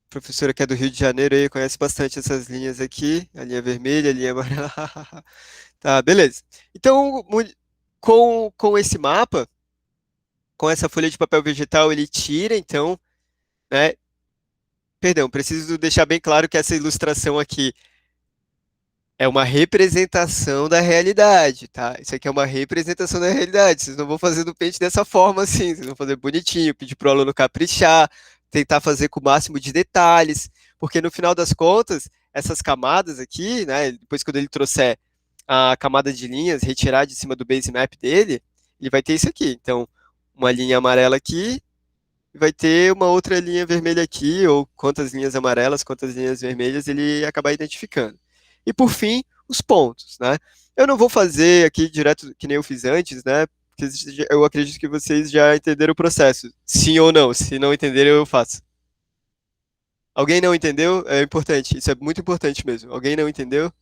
Speaker 2: A professora que é do Rio de Janeiro aí conhece bastante essas linhas aqui, a linha vermelha, a linha amarela. Tá, beleza. Então, com esse mapa, com essa folha de papel vegetal, ele tira, então, né? Perdão, preciso deixar bem claro que essa ilustração aqui é uma representação da realidade, tá? Isso aqui é uma representação da realidade. Vocês não vão fazer do pente dessa forma assim, vocês vão fazer bonitinho, pedir para o aluno caprichar, tentar fazer com o máximo de detalhes, porque no final das contas, essas camadas aqui, né, depois quando ele trouxer a camada de linhas, retirar de cima do base map dele, ele vai ter isso aqui. Então, uma linha amarela aqui, e vai ter uma outra linha vermelha aqui, ou quantas linhas amarelas, quantas linhas vermelhas ele acabar identificando. E por fim, os pontos, né? Eu não vou fazer aqui direto que nem eu fiz antes, né? Porque eu acredito que vocês já entenderam o processo. Sim ou não? Se não entenderam, eu faço. Alguém não entendeu? É importante. Isso é muito importante mesmo. Alguém não entendeu?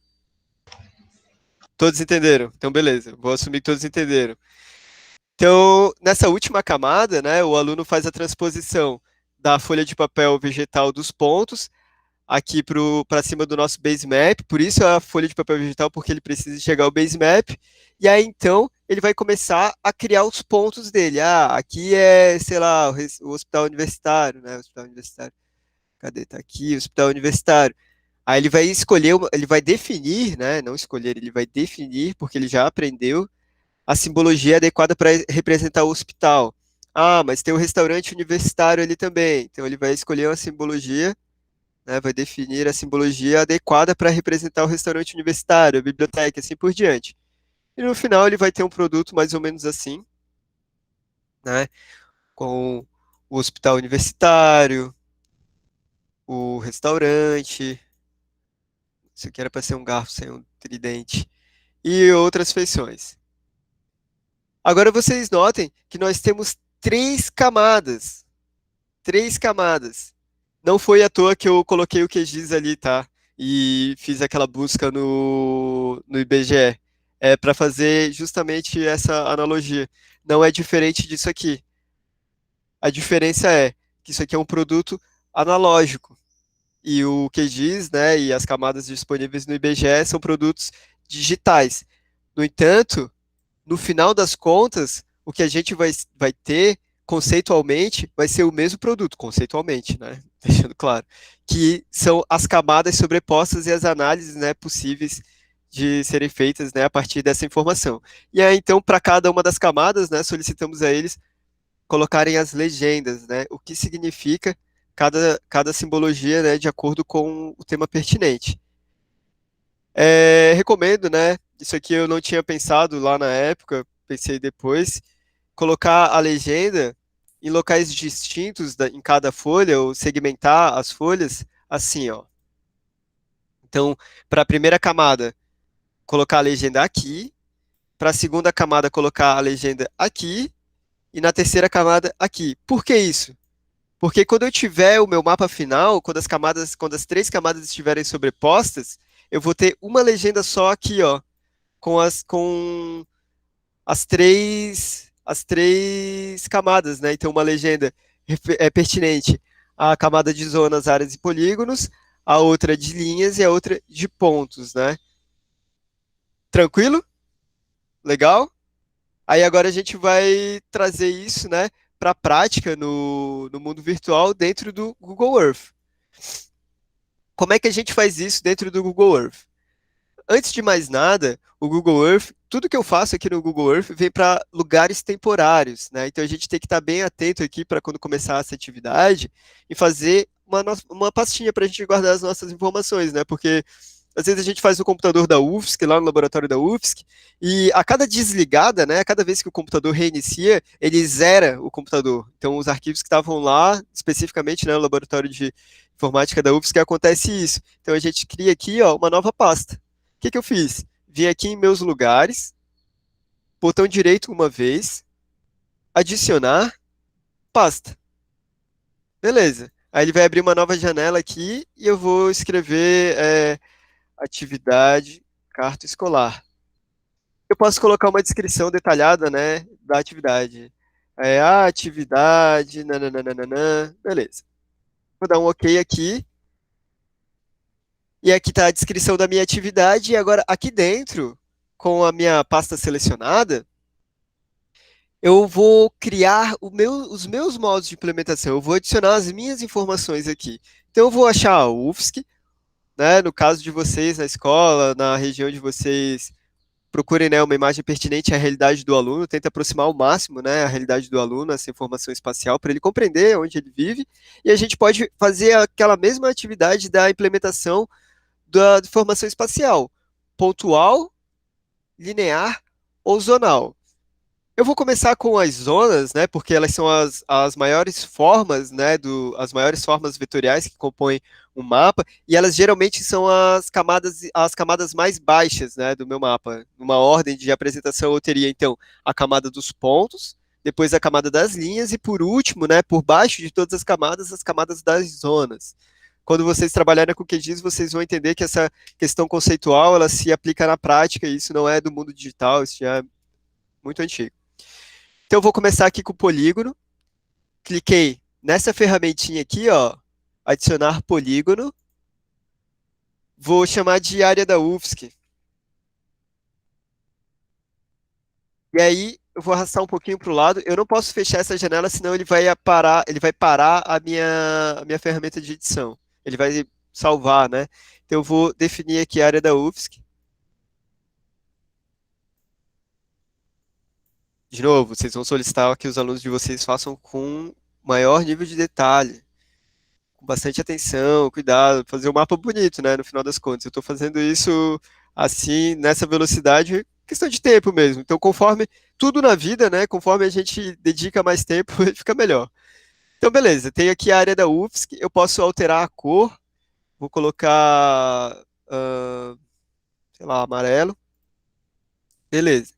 Speaker 2: Todos entenderam? Então, beleza. Vou assumir que todos entenderam. Então, nessa última camada, né, o aluno faz a transposição da folha de papel vegetal dos pontos aqui para cima do nosso base map, por isso a folha de papel vegetal, porque ele precisa chegar ao base map, e aí então ele vai começar a criar os pontos dele. Ah, aqui é, sei lá, o hospital universitário, né, hospital universitário, cadê? Tá aqui, hospital universitário. Aí ele vai escolher, ele vai definir, né, não escolher, ele vai definir, porque ele já aprendeu, a simbologia adequada para representar o hospital. Ah, mas tem o restaurante universitário ali também, então ele vai escolher uma simbologia, né, vai definir a simbologia adequada para representar o restaurante universitário, a biblioteca, assim por diante. E no final ele vai ter um produto mais ou menos assim, né, com o hospital universitário, o restaurante, isso aqui era para ser um garfo sem um tridente, e outras feições. Agora vocês notem que nós temos três camadas. Três camadas. Não foi à toa que eu coloquei o QGIS ali, tá? E fiz aquela busca no IBGE. É para fazer justamente essa analogia. Não é diferente disso aqui. A diferença é que isso aqui é um produto analógico. E o QGIS, né, e as camadas disponíveis no IBGE são produtos digitais. No entanto, no final das contas, o que a gente vai ter conceitualmente vai ser o mesmo produto, conceitualmente, né? Deixando claro, que são as camadas sobrepostas e as análises, né, possíveis de serem feitas, né, a partir dessa informação. E aí, então, para cada uma das camadas, né, solicitamos a eles colocarem as legendas, né, o que significa cada simbologia, né, de acordo com o tema pertinente. Recomendo, né, isso aqui eu não tinha pensado lá na época, pensei depois, colocar a legenda em locais distintos em cada folha, ou segmentar as folhas assim, ó. Então, para a primeira camada, colocar a legenda aqui, para a segunda camada, colocar a legenda aqui, e na terceira camada, aqui. Por que isso? Porque quando eu tiver o meu mapa final, quando as três camadas estiverem sobrepostas, eu vou ter uma legenda só aqui, ó, com as três camadas, né? Então, uma legenda pertinente à camada de zonas, áreas e polígonos, a outra de linhas e a outra de pontos, né? Tranquilo? Legal? Aí agora a gente vai trazer isso, né, para a prática no mundo virtual dentro do Google Earth. Como é que a gente faz isso dentro do Google Earth? Antes de mais nada, o Google Earth, tudo que eu faço aqui no Google Earth vem para lugares temporários, né? Então a gente tem que estar bem atento aqui para quando começar essa atividade e fazer uma pastinha para a gente guardar as nossas informações, né? Porque às vezes a gente faz no computador da UFSC, lá no laboratório da UFSC, e a cada desligada, né, a cada vez que o computador reinicia, ele zera o computador. Então, os arquivos que estavam lá, especificamente, né, no laboratório de informática da UFSC, acontece isso. Então, a gente cria aqui, ó, uma nova pasta. O que que eu fiz? Vim aqui em meus lugares, botão direito uma vez, adicionar, pasta. Beleza. Aí ele vai abrir uma nova janela aqui e eu vou escrever atividade, carta escolar. Eu posso colocar uma descrição detalhada, né, da atividade. A atividade, nananana, beleza. Vou dar um OK aqui. E aqui está a descrição da minha atividade. E agora, aqui dentro, com a minha pasta selecionada, eu vou criar os meus modos de implementação. Eu vou adicionar as minhas informações aqui. Então, eu vou achar a UFSC, né, no caso de vocês, na escola, na região de vocês, procurem, né, uma imagem pertinente à realidade do aluno, tenta aproximar ao máximo, né, a realidade do aluno, essa informação espacial, para ele compreender onde ele vive, e a gente pode fazer aquela mesma atividade da implementação da informação espacial, pontual, linear ou zonal. Eu vou começar com as zonas, né, porque elas são as maiores formas, né, as maiores formas vetoriais que compõem um mapa, e elas geralmente são as camadas mais baixas, né, do meu mapa. Numa ordem de apresentação, eu teria, então, a camada dos pontos, depois a camada das linhas, e por último, né, por baixo de todas as camadas das zonas. Quando vocês trabalharem com o QGIS, vocês vão entender que essa questão conceitual, ela se aplica na prática, e isso não é do mundo digital, isso já é muito antigo. Então, eu vou começar aqui com o polígono. Cliquei nessa ferramentinha aqui, ó, adicionar polígono. Vou chamar de área da UFSC. E aí, eu vou arrastar um pouquinho para o lado. Eu não posso fechar essa janela, senão ele vai parar a minha ferramenta de edição. Ele vai salvar, né? Então, eu vou definir aqui a área da UFSC. De novo, vocês vão solicitar que os alunos de vocês façam com maior nível de detalhe, com bastante atenção, cuidado, fazer um mapa bonito, né, no final das contas. Eu estou fazendo isso assim, nessa velocidade, questão de tempo mesmo. Então, conforme tudo na vida, né, conforme a gente dedica mais tempo, fica melhor. Então, beleza, tem aqui a área da UFSC, eu posso alterar a cor, vou colocar, sei lá, amarelo. Beleza.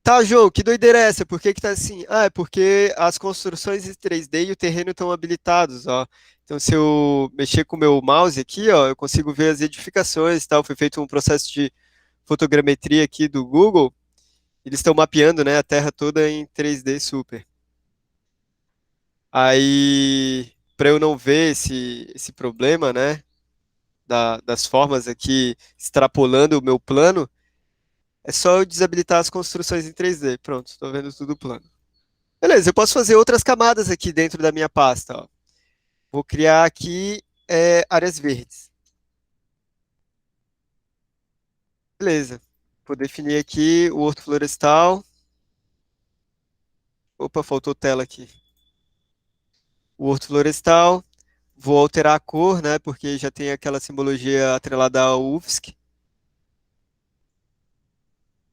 Speaker 2: Tá, João, que doideira é essa? Por que que tá assim? Ah, é porque as construções em 3D e o terreno estão habilitados, ó. Então, se eu mexer com o meu mouse aqui, ó, eu consigo ver as edificações e tal. Foi feito um processo de fotogrametria aqui do Google. Eles estão mapeando, né, a Terra toda em 3D super. Aí, para eu não ver esse problema, né, das formas aqui extrapolando o meu plano, é só eu desabilitar as construções em 3D. Pronto, estou vendo tudo plano. Beleza, eu posso fazer outras camadas aqui dentro da minha pasta. Ó. Vou criar aqui áreas verdes. Beleza. Vou definir aqui o horto florestal. Opa, faltou tela aqui. O horto florestal. Vou alterar a cor, né? Porque já tem aquela simbologia atrelada ao UFSC.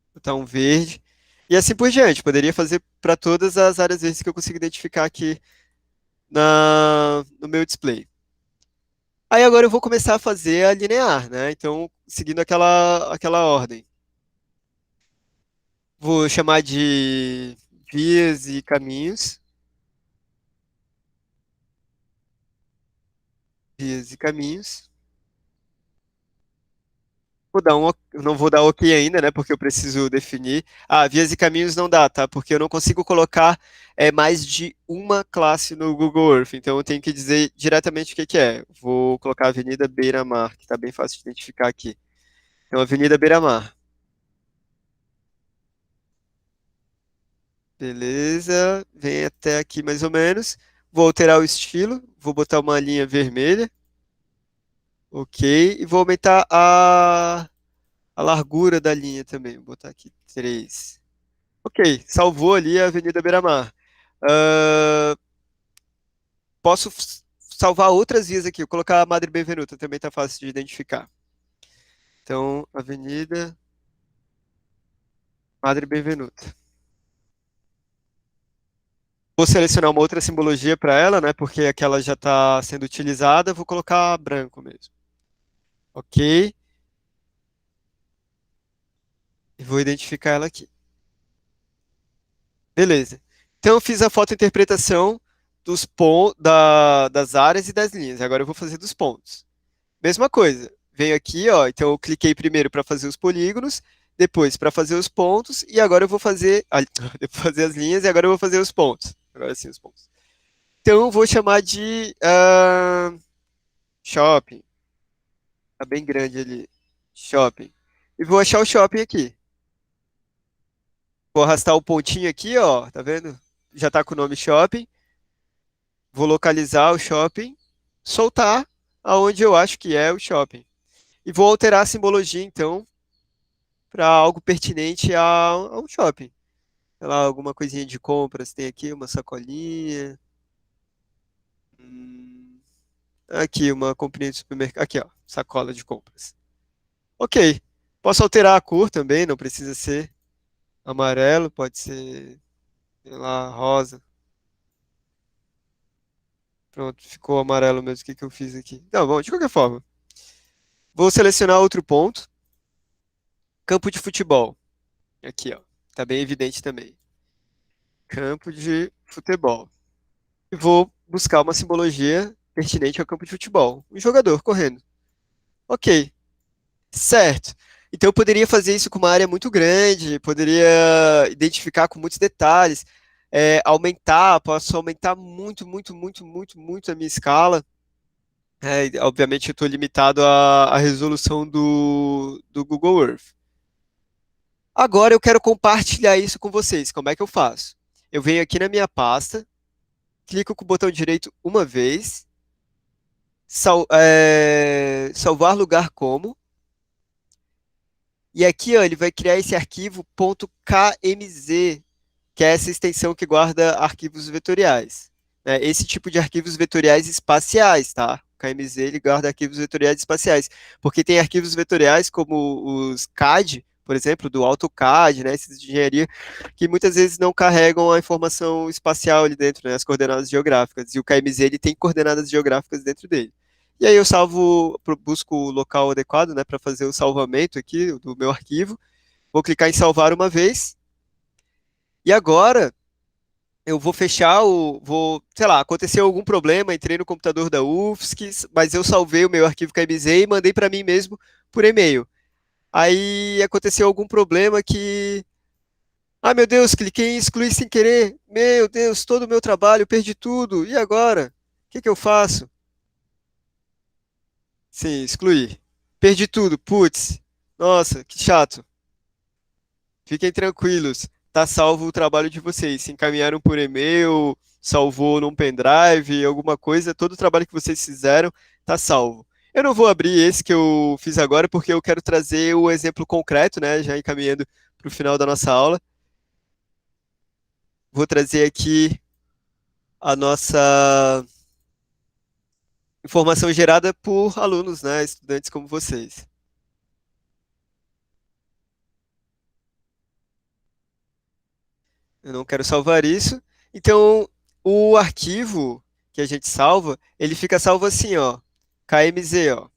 Speaker 2: Vou botar um verde. E assim por diante. Poderia fazer para todas as áreas verdes que eu consigo identificar aqui no meu display. Aí agora eu vou começar a fazer a linear, né? Então, seguindo aquela ordem. Vou chamar de vias e caminhos. Vias e caminhos. Não vou dar OK ainda, né? Porque eu preciso definir. Ah, vias e caminhos não dá, tá? Porque eu não consigo colocar mais de uma classe no Google Earth. Então eu tenho que dizer diretamente o que que é. Vou colocar Avenida Beira-Mar, que tá bem fácil de identificar aqui. Então, Avenida Beira-Mar. Beleza, vem até aqui mais ou menos. Vou alterar o estilo, vou botar uma linha vermelha. Ok, e vou aumentar a largura da linha também. Vou botar aqui 3. Ok, salvou ali a Avenida Beira-Mar. Ah, posso salvar outras vias aqui. Vou colocar a Madre Benvenuta, também tá fácil de identificar. Então, Avenida Madre Benvenuta. Vou selecionar uma outra simbologia para ela, né? Porque aquela já está sendo utilizada. Vou colocar branco mesmo. Ok. E vou identificar ela aqui. Beleza. Então eu fiz a fotointerpretação das áreas e das linhas. Agora eu vou fazer dos pontos. Mesma coisa. Venho aqui, ó. Então eu cliquei primeiro para fazer os polígonos, depois para fazer os pontos, e agora eu vou fazer, fazer as linhas e agora eu vou fazer os pontos. Agora sim, os pontos. Então eu vou chamar de shopping. Tá bem grande ali. Shopping. E vou achar o shopping aqui. Vou arrastar o pontinho aqui, ó. Tá vendo? Já tá com o nome shopping. Vou localizar o shopping. Soltar aonde eu acho que é o shopping. E vou alterar a simbologia, então, para algo pertinente a um shopping. Sei lá, alguma coisinha de compras. Tem aqui uma sacolinha. Aqui, uma comprinha de supermercado. Aqui, ó. Sacola de compras. Ok. Posso alterar a cor também, não precisa ser amarelo, pode ser, sei lá, rosa. Pronto, ficou amarelo mesmo. O que que eu fiz aqui? Não, bom, de qualquer forma. Vou selecionar outro ponto. Campo de futebol. Aqui, ó. Tá bem evidente também. Campo de futebol. E vou buscar uma simbologia pertinente ao campo de futebol. Um jogador correndo. Ok. Certo. Então eu poderia fazer isso com uma área muito grande, poderia identificar com muitos detalhes, posso aumentar muito, muito, muito, muito, muito a minha escala. Obviamente eu estou limitado à resolução do Google Earth. Agora eu quero compartilhar isso com vocês. Como é que eu faço? Eu venho aqui na minha pasta, clico com o botão direito uma vez, salvar lugar como. E aqui, ó, ele vai criar esse arquivo .kmz, que é essa extensão que guarda arquivos vetoriais. Né? Esse tipo de arquivos vetoriais espaciais, tá? O KMZ, ele guarda arquivos vetoriais espaciais. Porque tem arquivos vetoriais como os CAD, por exemplo, do AutoCAD, né? Esses de engenharia, que muitas vezes não carregam a informação espacial ali dentro, né? As coordenadas geográficas. E o KMZ, ele tem coordenadas geográficas dentro dele. E aí eu busco o local adequado, né, para fazer o salvamento aqui do meu arquivo. Vou clicar em salvar uma vez. E agora eu vou sei lá, aconteceu algum problema, entrei no computador da UFSC, mas eu salvei o meu arquivo KMZ e mandei para mim mesmo por e-mail. Aí aconteceu algum problema ai meu Deus, cliquei em excluir sem querer. Meu Deus, todo o meu trabalho, perdi tudo. E agora? O que que eu faço? Sim, excluir. Perdi tudo, putz. Nossa, que chato. Fiquem tranquilos, tá salvo o trabalho de vocês. Se encaminharam por e-mail, salvou num pendrive, alguma coisa, todo o trabalho que vocês fizeram tá salvo. Eu não vou abrir esse que eu fiz agora porque eu quero trazer o exemplo concreto, né? Já encaminhando para o final da nossa aula. Vou trazer aqui a nossa informação gerada por alunos, né, estudantes como vocês. Eu não quero salvar isso. Então, o arquivo que a gente salva, ele fica salvo assim, ó, KMZ, ó.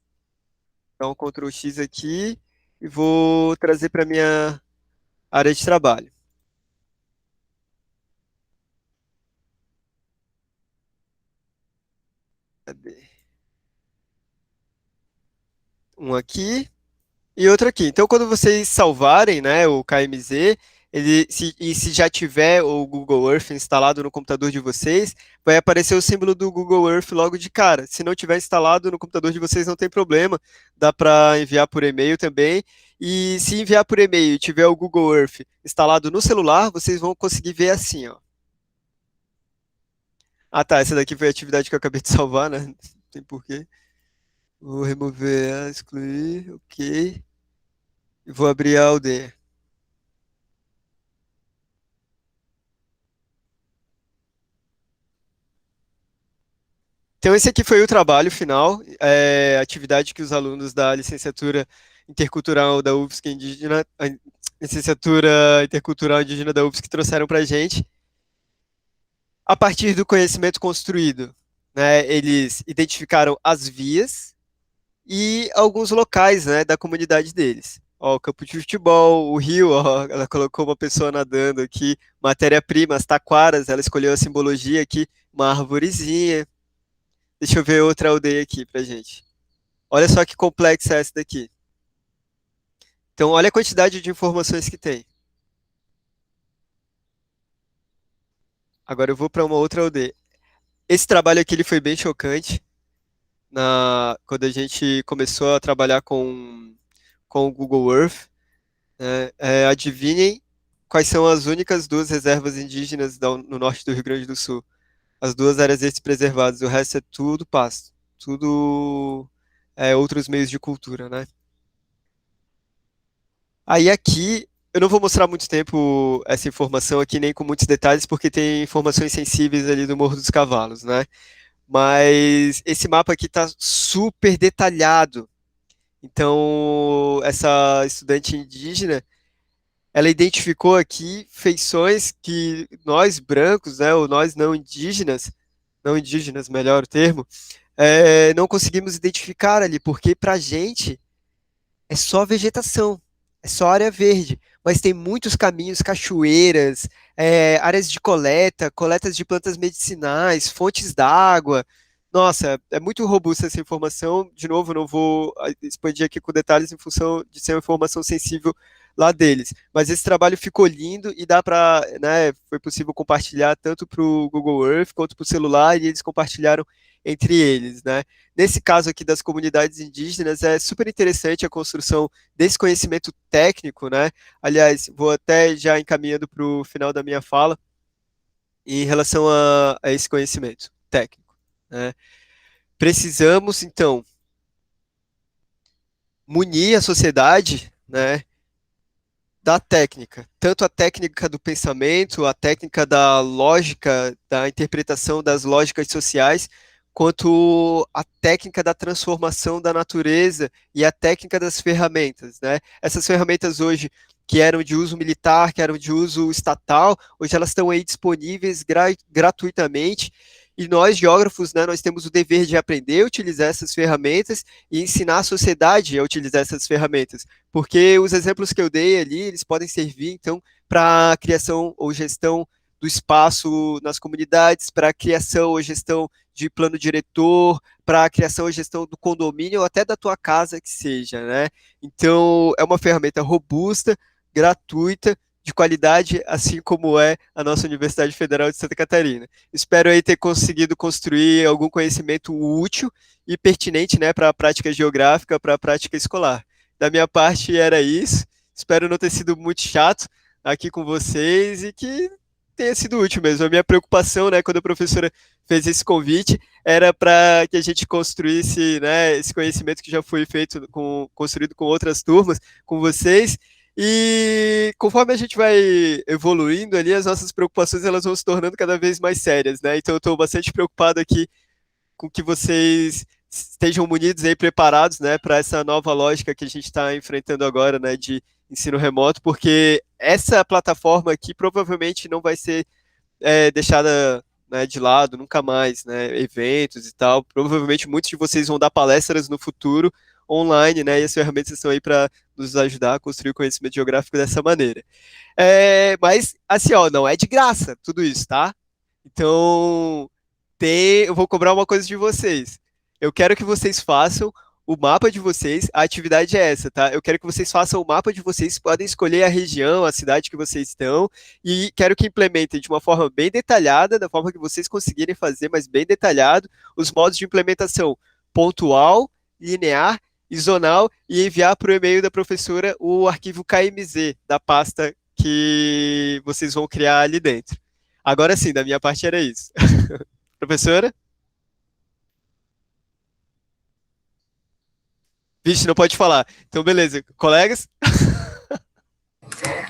Speaker 2: Então, Ctrl X aqui e vou trazer para minha área de trabalho. Cadê? Um aqui e outro aqui. Então, quando vocês salvarem, né, o KMZ, e se já tiver o Google Earth instalado no computador de vocês, vai aparecer o símbolo do Google Earth logo de cara. Se não tiver instalado no computador de vocês, não tem problema. Dá para enviar por e-mail também. E se enviar por e-mail e tiver o Google Earth instalado no celular, vocês vão conseguir ver assim, ó. Ah, tá. Essa daqui foi a atividade que eu acabei de salvar, né? Não tem porquê. Vou remover, excluir, ok. E vou abrir a aldeia. Então, esse aqui foi o trabalho final, atividade que os alunos da licenciatura intercultural da UFSC Indígena, a licenciatura intercultural indígena da UFSC trouxeram para a gente. A partir do conhecimento construído, né, eles identificaram as vias e alguns locais, né, da comunidade deles. Ó, o campo de futebol, o rio, ó, ela colocou uma pessoa nadando aqui, matéria-prima, as taquaras, ela escolheu a simbologia aqui, uma arvorezinha. Deixa eu ver outra aldeia aqui pra gente. Olha só que complexa é essa daqui. Então, olha a quantidade de informações que tem. Agora eu vou para uma outra aldeia. Esse trabalho aqui ele foi bem chocante. Quando a gente começou a trabalhar com o Google Earth, né? Adivinhem quais são as únicas duas reservas indígenas no norte do Rio Grande do Sul. As duas áreas verdes preservadas, o resto é tudo pasto. Tudo outros meios de cultura, né? Aí aqui, eu não vou mostrar muito tempo essa informação aqui, nem com muitos detalhes, porque tem informações sensíveis ali do Morro dos Cavalos, né? Mas esse mapa aqui está super detalhado. Então, essa estudante indígena, ela identificou aqui feições que nós brancos, né, ou nós não indígenas, melhor o termo, não conseguimos identificar ali, porque para a gente é só vegetação, é só área verde, mas tem muitos caminhos, cachoeiras, áreas de coletas de plantas medicinais, fontes d'água. Nossa, é muito robusta essa informação. De novo, não vou expandir aqui com detalhes em função de ser uma informação sensível lá deles. Mas esse trabalho ficou lindo e dá para, né, foi possível compartilhar tanto para o Google Earth quanto para o celular e eles compartilharam entre eles, né? Nesse caso aqui das comunidades indígenas, é super interessante a construção desse conhecimento técnico, né? Aliás, vou até já encaminhando para o final da minha fala em relação a esse conhecimento técnico, né? Precisamos, então, munir a sociedade, né, da técnica, tanto a técnica do pensamento, a técnica da lógica, da interpretação das lógicas sociais, quanto a técnica da transformação da natureza e a técnica das ferramentas, né? Essas ferramentas hoje que eram de uso militar, que eram de uso estatal, hoje elas estão aí disponíveis gratuitamente. E nós, geógrafos, né, nós temos o dever de aprender a utilizar essas ferramentas e ensinar a sociedade a utilizar essas ferramentas, porque os exemplos que eu dei ali, eles podem servir, então, para a criação ou gestão do espaço nas comunidades, para a criação ou gestão de plano diretor, para a criação ou gestão do condomínio ou até da tua casa que seja, né? Então, é uma ferramenta robusta, gratuita, de qualidade, assim como é a nossa Universidade Federal de Santa Catarina. Espero aí ter conseguido construir algum conhecimento útil e pertinente, né, para a prática geográfica, para a prática escolar. Da minha parte era isso. Espero não ter sido muito chato aqui com vocês e que tenha sido útil mesmo. A minha preocupação, né, quando a professora fez esse convite, era para que a gente construísse, né, esse conhecimento que já foi construído com outras turmas, com vocês. E conforme a gente vai evoluindo ali, as nossas preocupações elas vão se tornando cada vez mais sérias, né? Então eu estou bastante preocupado aqui com que vocês estejam munidos aí, preparados, né, para essa nova lógica que a gente está enfrentando agora, né, de ensino remoto, porque essa plataforma aqui provavelmente não vai ser deixada, né, de lado nunca mais, né, eventos e tal. Provavelmente muitos de vocês vão dar palestras no futuro online, né, e as ferramentas estão aí para nos ajudar a construir o conhecimento geográfico dessa maneira. Mas, assim, ó, não é de graça tudo isso, tá? Então, eu vou cobrar uma coisa de vocês. Eu quero que vocês façam o mapa de vocês, a atividade é essa, tá? Eu quero que vocês façam o mapa de vocês, podem escolher a região, a cidade que vocês estão, e quero que implementem de uma forma bem detalhada, da forma que vocês conseguirem fazer, mas bem detalhado, os modos de implementação pontual, linear e zonal, e enviar para o e-mail da professora o arquivo KMZ da pasta que vocês vão criar ali dentro. Agora sim, da minha parte era isso. Professora? Vixe, não pode falar. Então, beleza. Colegas?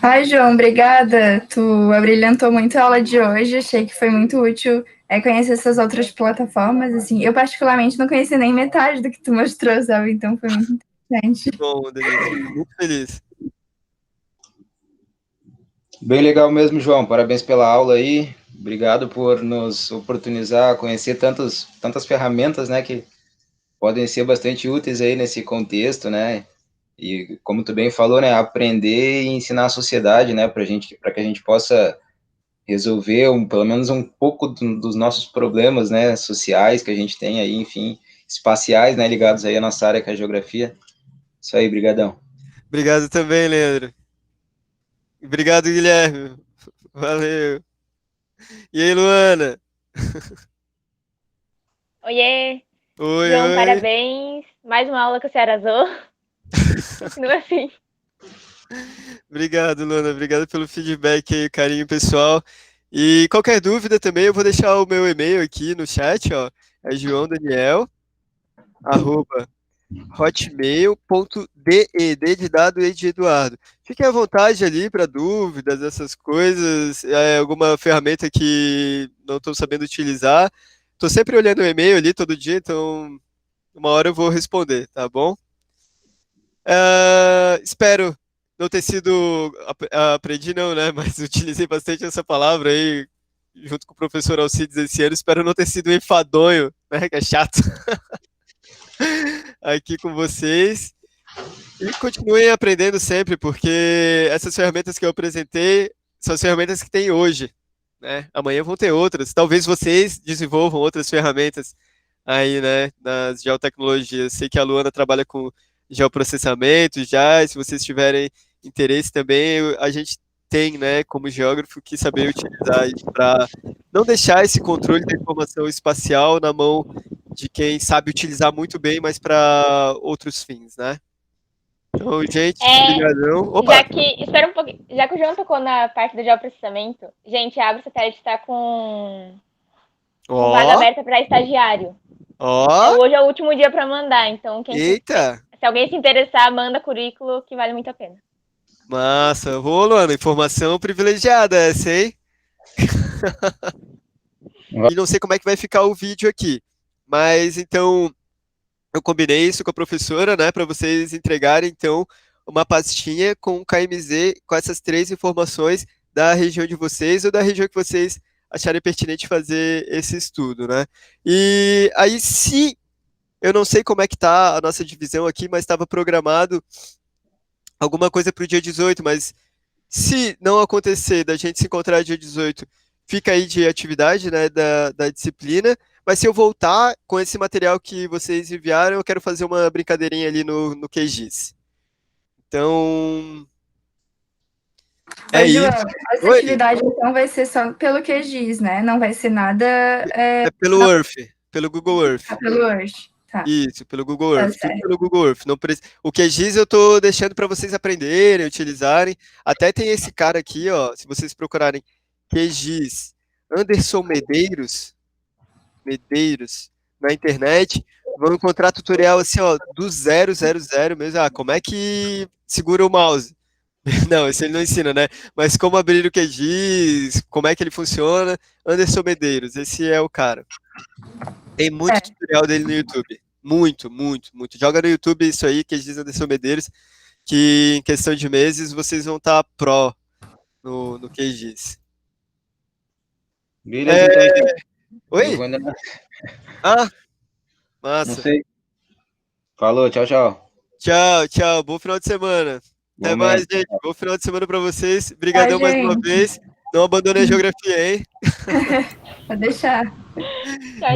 Speaker 5: Ai, João, obrigada. Tu abrilhantou muito a aula de hoje. Achei que foi muito útil conhecer essas outras plataformas. Assim, eu, particularmente, não conheci nem metade do que tu mostrou, sabe? Então, foi muito interessante.
Speaker 2: Bom, Denise, muito feliz.
Speaker 3: Bem legal mesmo, João. Parabéns pela aula aí. Obrigado por nos oportunizar a conhecer tantas ferramentas, né, que podem ser bastante úteis aí nesse contexto, né? E como tu bem falou, né, aprender e ensinar a sociedade, né, para que a gente possa resolver pelo menos um pouco dos nossos problemas, né, sociais que a gente tem aí, enfim, espaciais, né, ligados aí à nossa área que é a geografia. Isso aí, brigadão.
Speaker 2: Obrigado também, Leandro. Obrigado, Guilherme. Valeu. E aí, Luana?
Speaker 4: Oiê,
Speaker 2: Oi,
Speaker 4: João,
Speaker 2: oi.
Speaker 4: parabéns. Mais uma aula que você arrasou. Continua assim.
Speaker 2: Obrigado, Luana. Obrigado pelo feedback aí, carinho pessoal. E qualquer dúvida também, eu vou deixar o meu e-mail aqui no chat, ó. É joãodaniel@hotmail.de, D de dado, E de Eduardo. Fiquem à vontade ali para dúvidas, essas coisas, alguma ferramenta que não estou sabendo utilizar. Estou sempre olhando o e-mail ali todo dia, então uma hora eu vou responder, tá bom? Espero não ter sido, aprendi não, né, mas utilizei bastante essa palavra aí, junto com o professor Alcides esse ano, espero não ter sido enfadonho, né, que é chato, aqui com vocês. E continuem aprendendo sempre, porque essas ferramentas que eu apresentei são as ferramentas que tem hoje, né? Amanhã vão ter outras. Talvez vocês desenvolvam outras ferramentas aí, né, nas geotecnologias. Sei que a Luana trabalha com geoprocessamento já, e se vocês tiverem interesse também, a gente tem, né, como geógrafo, que saber utilizar isso para não deixar esse controle da informação espacial na mão de quem sabe utilizar muito bem, mas para outros fins, né? Então, gente, obrigadão. Opa!
Speaker 4: Espera um pouquinho. Já que o João tocou na parte do geoprocessamento, gente, a AgroSatélite está com vaga aberta para estagiário. Hoje é o último dia para mandar, então se alguém se interessar, manda currículo, que vale muito a pena.
Speaker 2: Massa, Luana, informação privilegiada essa, hein? E não sei como é que vai ficar o vídeo aqui, mas então eu combinei isso com a professora, né, para vocês entregarem então uma pastinha com o KMZ com essas 3 informações da região de vocês ou da região que vocês acharem pertinente fazer esse estudo, né? E aí, se eu não sei como é que tá a nossa divisão aqui, mas estava programado alguma coisa para o dia 18, mas se não acontecer da gente se encontrar dia 18, fica aí de atividade, né, da disciplina. Mas se eu voltar com esse material que vocês enviaram, eu quero fazer uma brincadeirinha ali no QGIS. Então,
Speaker 5: João, essa atividade então vai ser só pelo QGIS, né? Não vai ser nada...
Speaker 2: É pelo Earth, pelo Google Earth.
Speaker 5: Pelo Earth, tá.
Speaker 2: Isso, pelo Google Earth, tudo pelo Google Earth. O QGIS eu tô deixando para vocês aprenderem, utilizarem. Até tem esse cara aqui, ó, se vocês procurarem QGIS Anderson Medeiros na internet, vão encontrar tutorial assim, ó, do 000 mesmo. Como é que segura o mouse? Não, esse ele não ensina, né? Mas como abrir o QGIS, como é que ele funciona, Anderson Medeiros, esse é o cara. Tem muito tutorial dele no YouTube. Muito, muito, muito. Joga no YouTube isso aí, que diz Anderson Medeiros, que em questão de meses vocês vão estar pró no que diz.
Speaker 3: Beleza, então.
Speaker 2: Oi? Ah, massa.
Speaker 3: Não sei. Falou, tchau, tchau.
Speaker 2: Tchau, tchau. Bom final de semana. Até mais, gente. Bom final de semana para vocês. Obrigadão mais uma vez. Não abandone a geografia, hein?
Speaker 5: Pode deixar.
Speaker 4: Tchau,